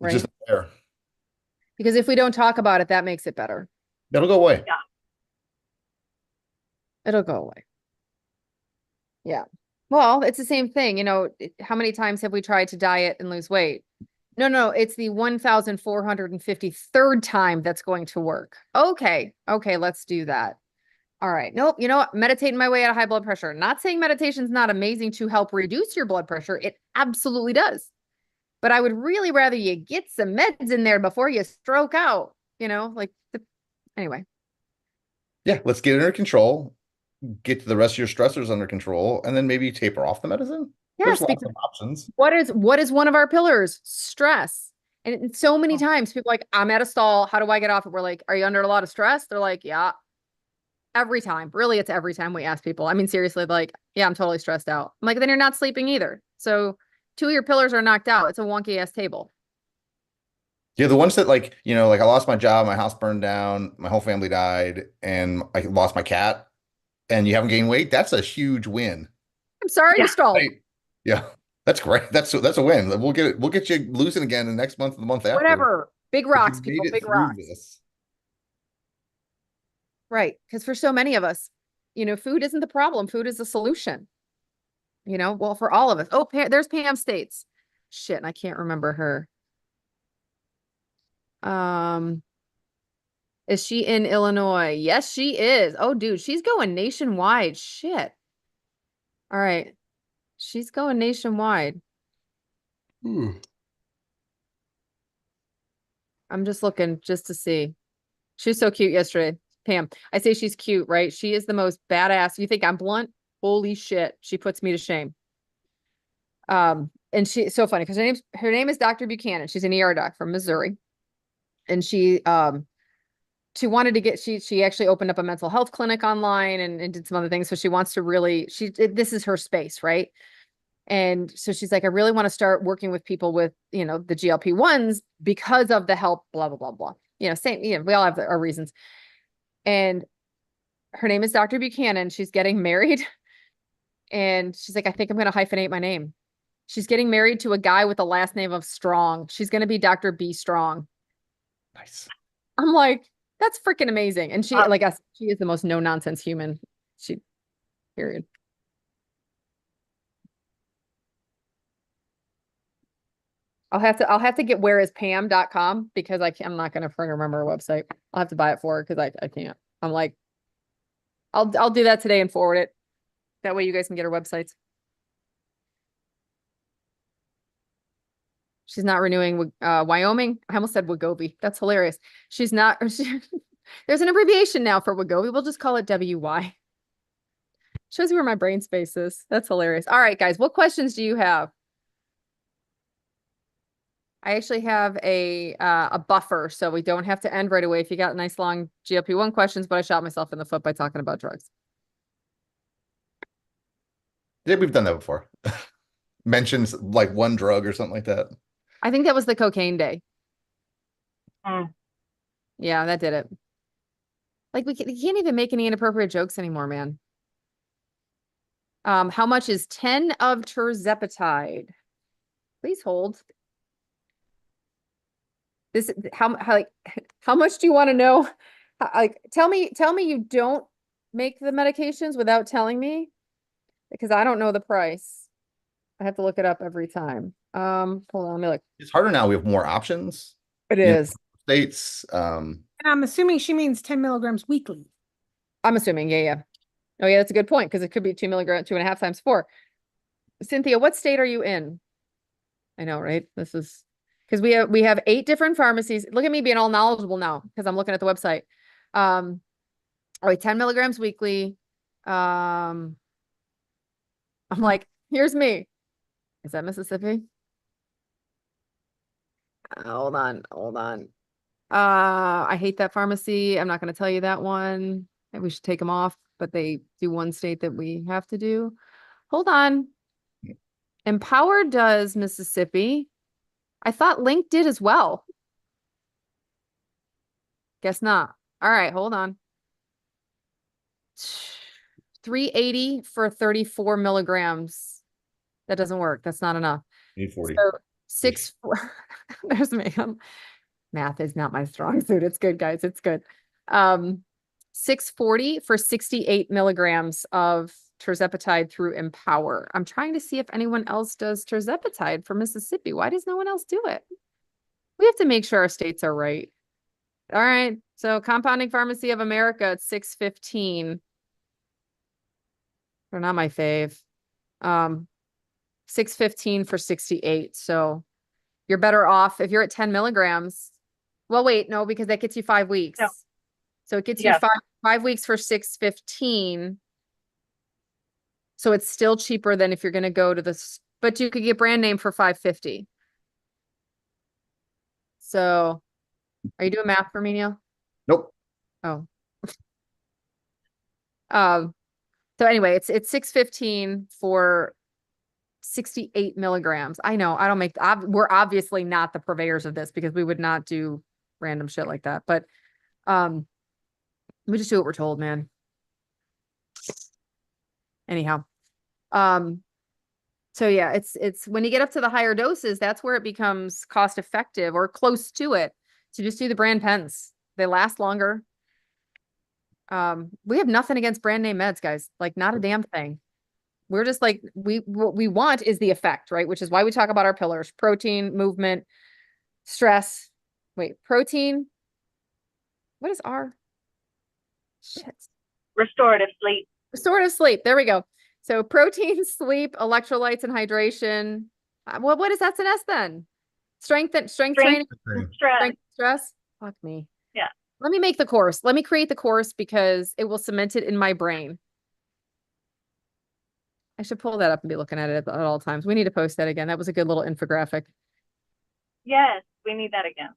Right. just not there. Because if we don't talk about it, that makes it better. That'll go away. Yeah. It'll go away. Yeah. Well, it's the same thing. How many times have we tried to diet and lose weight? No, it's the 1,453rd time that's going to work. Okay, let's do that. All right. Nope. You know what? Meditating my way out of high blood pressure. Not saying meditation's not amazing to help reduce your blood pressure. It absolutely does. But I would really rather you get some meds in there before you stroke out, anyway. Yeah, let's get it under control, get the rest of your stressors under control, and then maybe taper off the medicine. Yes, There's lots of options. what is one of our pillars? Stress. And so many times people are like, I'm at a stall. How do I get off it? We're like, are you under a lot of stress? They're like, yeah. Every time. Really, it's every time we ask people. I mean, seriously, like, yeah, I'm totally stressed out. I'm like, then you're not sleeping either. So 2 of your pillars are knocked out. It's a wonky ass table. Yeah, the ones that like I lost my job, my house burned down, my whole family died, and I lost my cat, and you haven't gained weight, that's a huge win. I'm sorry you stalled. Right? Yeah, that's great. That's a win. We'll get you losing again the next month, the month after. Whatever. Big rocks, You people, made it big through rocks. this. Right. Because for so many of us, food isn't the problem. Food is the solution. Well, for all of us. Oh, there's Pam States. Shit, and I can't remember her. Is she in Illinois? Yes, she is. Oh, dude, she's going nationwide. Shit. All right. She's going nationwide. I'm just looking just to see. She was so cute yesterday. Pam, I say she's cute, right? She is the most badass. You think I'm blunt? Holy shit. She puts me to shame. And she's so funny because her name is Dr. Buchanan. She's an ER doc from Missouri. And she wanted to she actually opened up a mental health clinic online and did some other things. So she wants to really, this is her space, right? And so she's like, I really want to start working with people with, the GLP1s because of the help, blah, blah, blah, blah. We all have our reasons. And her name is Dr. Buchanan. She's getting married. And she's like, I think I'm going to hyphenate my name. She's getting married to a guy with the last name of Strong. She's going to be Dr. B Strong. Nice. I'm like, that's freaking amazing. And she is the most no nonsense human. Period. I'll have to get whereispam.com because I'm not going to freaking remember her website. I'll have to buy it for her because I can't. I'm like, I'll do that today and forward it. That way you guys can get her websites. She's not renewing Wyoming. I almost said Wegovy. That's hilarious. She's not. There's an abbreviation now for Wegovy. We'll just call it WY. Shows you where my brain space is. That's hilarious. All right, guys. What questions do you have? I actually have a buffer, so we don't have to end right away if you got nice long GLP-1 questions, but I shot myself in the foot by talking about drugs. Yeah, we've done that before. Mentions like one drug or something like that. I think that was the cocaine day. Mm. Yeah, that did it. Like we can't even make any inappropriate jokes anymore, man. How much is 10 of tirzepatide? Please hold. This how much do you want to know? Tell me you don't make the medications without telling me, because I don't know the price. I have to look it up every time. Hold on, let me look. It's harder now. We have more options. It You know, is. states. And I'm assuming she means 10 milligrams weekly. I'm assuming, yeah. Oh yeah, that's a good point, because it could be 2 milligrams, 2.5 times 4. Cynthia, what state are you in? I know, right? This is because we have 8 different pharmacies. Look at me being all knowledgeable now because I'm looking at the website. All right, 10 milligrams weekly. I'm like, here's me. Is that Mississippi? Hold on. I hate that pharmacy. I'm not going to tell you that one. Maybe we should take them off, but they do one state that we have to do. Hold on. Empower does Mississippi. I thought Link did as well. Guess not. All right, hold on. 380 for 34 milligrams. That doesn't work. That's not enough. Need 40. So 6, there's me. Math is not my strong suit. It's good, guys. It's good. 640 for 68 milligrams of tirzepatide through Empower. I'm trying to see if anyone else does tirzepatide for Mississippi. Why does no one else do it? We have to make sure our states are right. All right. So Compounding Pharmacy of America at 615. They're not my fave. 615 for 68. So you're better off if you're at 10 milligrams. Well, wait, no, because that gets you 5 weeks. No. So it gets you Yes. 5 weeks for 615. So it's still cheaper than if you're going to go to this, but you could get brand name for 550. So are you doing math for me, Neil? Nope. Oh. So anyway, it's 615 for 68 milligrams. I know I don't make, we're obviously not the purveyors of this because we would not do random shit like that. But we just do what we're told, man. Anyhow. So yeah, it's when you get up to the higher doses, that's where it becomes cost effective or close to it to just do the brand pens. They last longer. We have nothing against brand name meds, guys. Like not a damn thing. We're just like, what we want is the effect, right? Which is why we talk about our pillars: protein, movement, stress. Wait, protein. What is R? Shit. Restorative sleep. Restorative sleep. There we go. So protein, sleep, electrolytes, and hydration. What is SNS then? Strength training, Stress. strength, stress. Fuck me. Yeah. Let me make the course. Let me create the course because it will cement it in my brain. I should pull that up and be looking at it at all times. We need to post that again. That was a good little infographic. Yes, we need that again.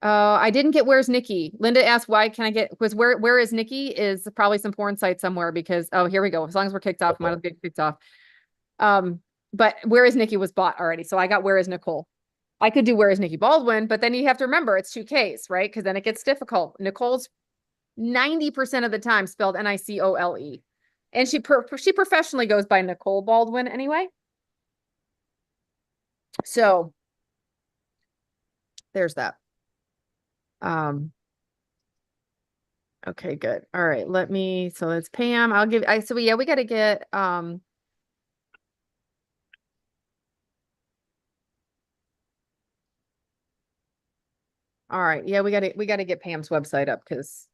I didn't get Where's Nikki. Linda asked, why can I get, because where is Nikki is probably some porn site somewhere because, oh, here we go. As long as we're kicked off, might as well get kicked off. But Where is Nikki was bought already. So I got Where is Nicole. I could do Where is Nikki Baldwin, but then you have to remember it's 2 Ks, right? Because then it gets difficult. Nicole's 90% of the time spelled Nicole. And she professionally goes by Nicole Baldwin anyway. So there's that. Okay, good. All right, so that's Pam. So yeah, we got to get, all right. Yeah, we got to get Pam's website up because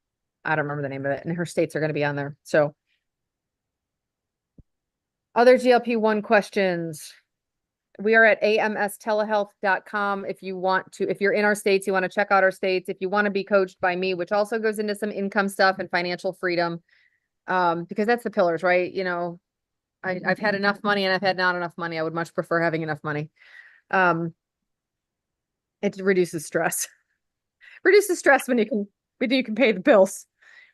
I don't remember the name of it and her states are going to be on there. So other GLP-1 questions. We are at amstelehealth.com. If you're in our states, you want to check out our states. If you want to be coached by me, which also goes into some income stuff and financial freedom, because that's the pillars, right? You know, I've had enough money and I've had not enough money. I would much prefer having enough money. It reduces stress. Reduces stress when you can pay the bills,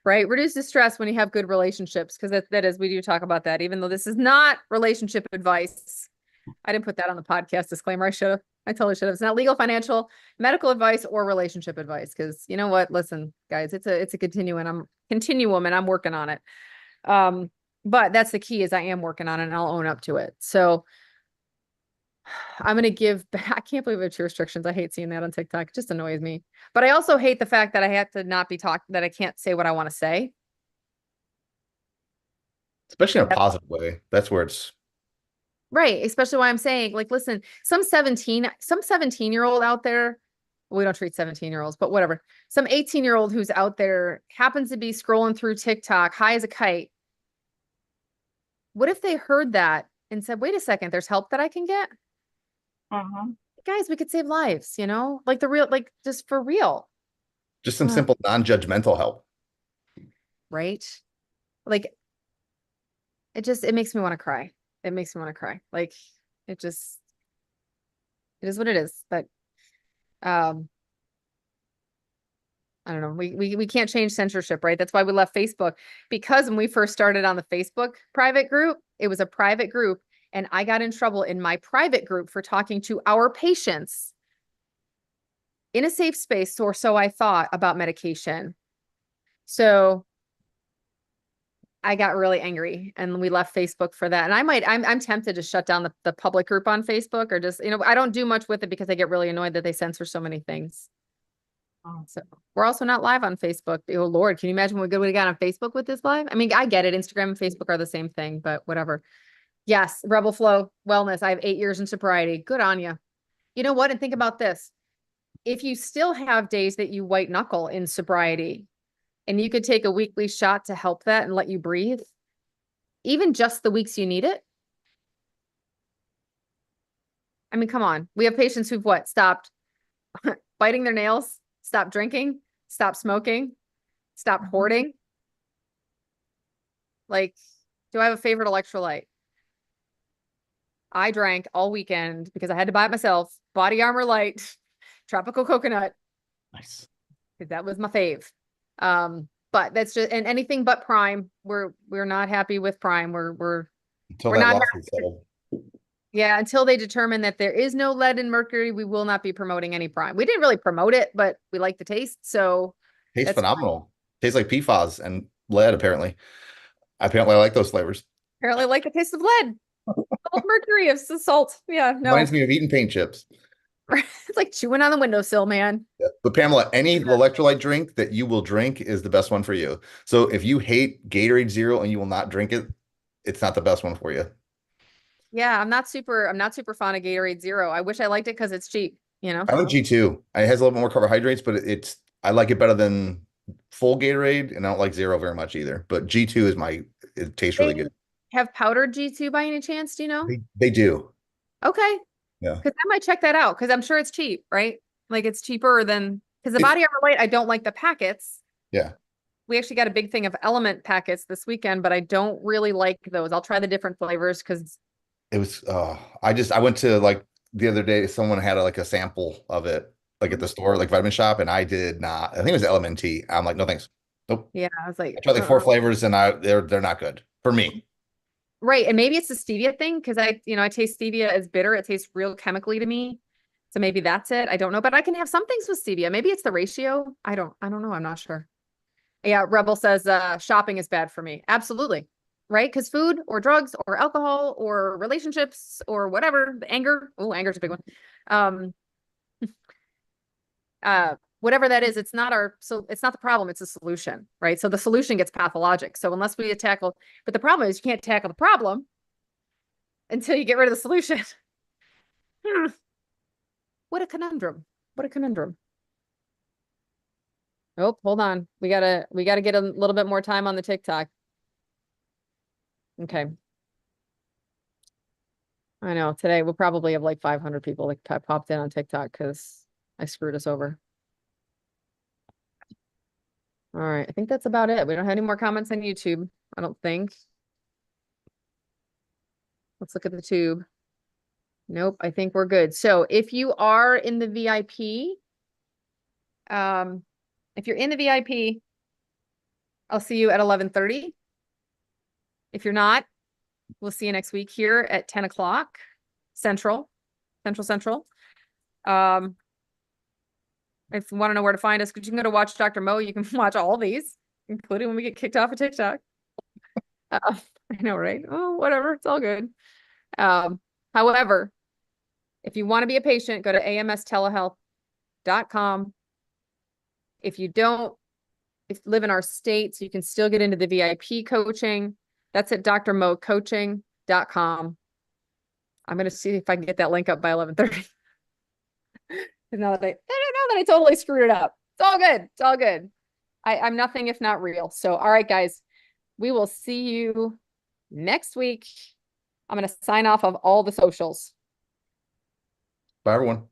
right? Reduces stress when you have good relationships, because that is, we do talk about that, even though this is not relationship advice. I didn't put that on the podcast disclaimer. I should have. I totally should have. It's not legal, financial, medical advice, or relationship advice. Because you know what? Listen, guys, it's a continuum. And I'm working on it. But that's the key, is I am working on it and I'll own up to it. So I'm gonna give back. I can't believe it's restrictions. I hate seeing that on TikTok. It just annoys me. But I also hate the fact that I have to not be that I can't say what I want to say. Especially in a positive way. That's where it's Right. Especially why I'm saying, like, listen, some 17-year-old out there, we don't treat 17-year-olds, but whatever. Some 18-year-old who's out there happens to be scrolling through TikTok, high as a kite. What if they heard that and said, wait a second, there's help that I can get? Guys, we could save lives, like like just for real. Just some simple non-judgmental help. Right. Like it makes me want to cry. It makes me want to cry. Like it is what it is. But I don't know. We can't change censorship, right? That's why we left Facebook, because when we first started on the Facebook private group, it was a private group, and I got in trouble in my private group for talking to our patients in a safe space, or so I thought, about medication. So I got really angry and we left Facebook for that. And I'm tempted to shut down the public group on Facebook, or just, I don't do much with it because I get really annoyed that they censor so many things. So we're also not live on Facebook. Oh Lord, can you imagine what good we got on Facebook with this live? I mean, I get it. Instagram and Facebook are the same thing, but whatever. Yes. Rebel Flow Wellness. I have 8 years in sobriety. Good on you. You know what? And think about this. If you still have days that you white knuckle in sobriety, and you could take a weekly shot to help that and let you breathe, even just the weeks you need it. I mean, come on. We have patients who've stopped biting their nails, stopped drinking, stopped smoking, stopped hoarding. Like, do I have a favorite electrolyte? I drank all weekend because I had to buy it myself. Body Armor Light, Tropical Coconut. Nice. That was my fave. But that's just, and anything but Prime. We're not happy with Prime. We're Until we're that not lawsuit's settled. Yeah, until they determine that there is no lead and mercury, we will not be promoting any Prime. We didn't really promote it, but we like the taste, so Tastes that's phenomenal. Tastes like PFAS and lead, apparently. Apparently, I like those flavors. apparently like the taste of lead. Mercury is the salt. Yeah, no. Reminds me of eating paint chips. It's like chewing on the windowsill, man. Yeah. But Pamela, any electrolyte drink that you will drink is the best one for you. So if you hate Gatorade Zero and you will not drink it, it's not the best one for you. Yeah, I'm not super fond of Gatorade Zero. I wish I liked it because it's cheap, I like G2. It has a little bit more carbohydrates, but I like it better than full Gatorade, and I don't like Zero very much either. But G2 it tastes really good. Have powdered G2 by any chance? Do you know? They do. Okay. Yeah. Because I might check that out, because I'm sure it's cheap, right? Like it's cheaper than, because the Body Armor Light, I don't like the packets. Yeah. We actually got a big thing of Element packets this weekend, but I don't really like those. I'll try the different flavors because it was I went to, like, the other day, someone had a sample of it, like at the store, like Vitamin Shop, and I did not. I think it was Element Tea. I'm like, no thanks. Nope. Yeah, I was like, I tried like 4 flavors, and they're not good for me. Right. And maybe it's the stevia thing, because I taste stevia as bitter. It tastes real chemically to me. So maybe that's it. I don't know, but I can have some things with stevia. Maybe it's the ratio. I don't know. I'm not sure. Yeah. Rebel says, shopping is bad for me. Absolutely. Right. Because food or drugs or alcohol or relationships or whatever, the anger. Oh, anger's a big one. Whatever that is, it's not the problem, it's a solution, right? So the solution gets pathologic. So unless we tackle, but the problem is you can't tackle the problem until you get rid of the solution. What a conundrum. What a conundrum. Oh, hold on. We gotta get a little bit more time on the TikTok. Okay. I know today we'll probably have like 500 people that popped in on TikTok because I screwed us over. All right, I think that's about it. We don't have any more comments on YouTube, I don't think. Let's look at the tube. Nope, I think we're good. So if you are in the VIP, if you're in the VIP, I'll see you at 11:30. If you're not, we'll see you next week here at 10 o'clock Central. If you want to know where to find us, you can go to Watch Dr. Mo. You can watch all these, including when we get kicked off of TikTok. I know, right? Oh, whatever. It's all good. However, if you want to be a patient, go to amstelehealth.com. If you live in our state, so you can still get into the VIP coaching, that's at drmocoaching.com. I'm going to see if I can get that link up by 11:30. Now that now that I totally screwed it up. It's all good. It's all good. I'm nothing if not real. So, all right, guys, we will see you next week. I'm going to sign off of all the socials. Bye, everyone.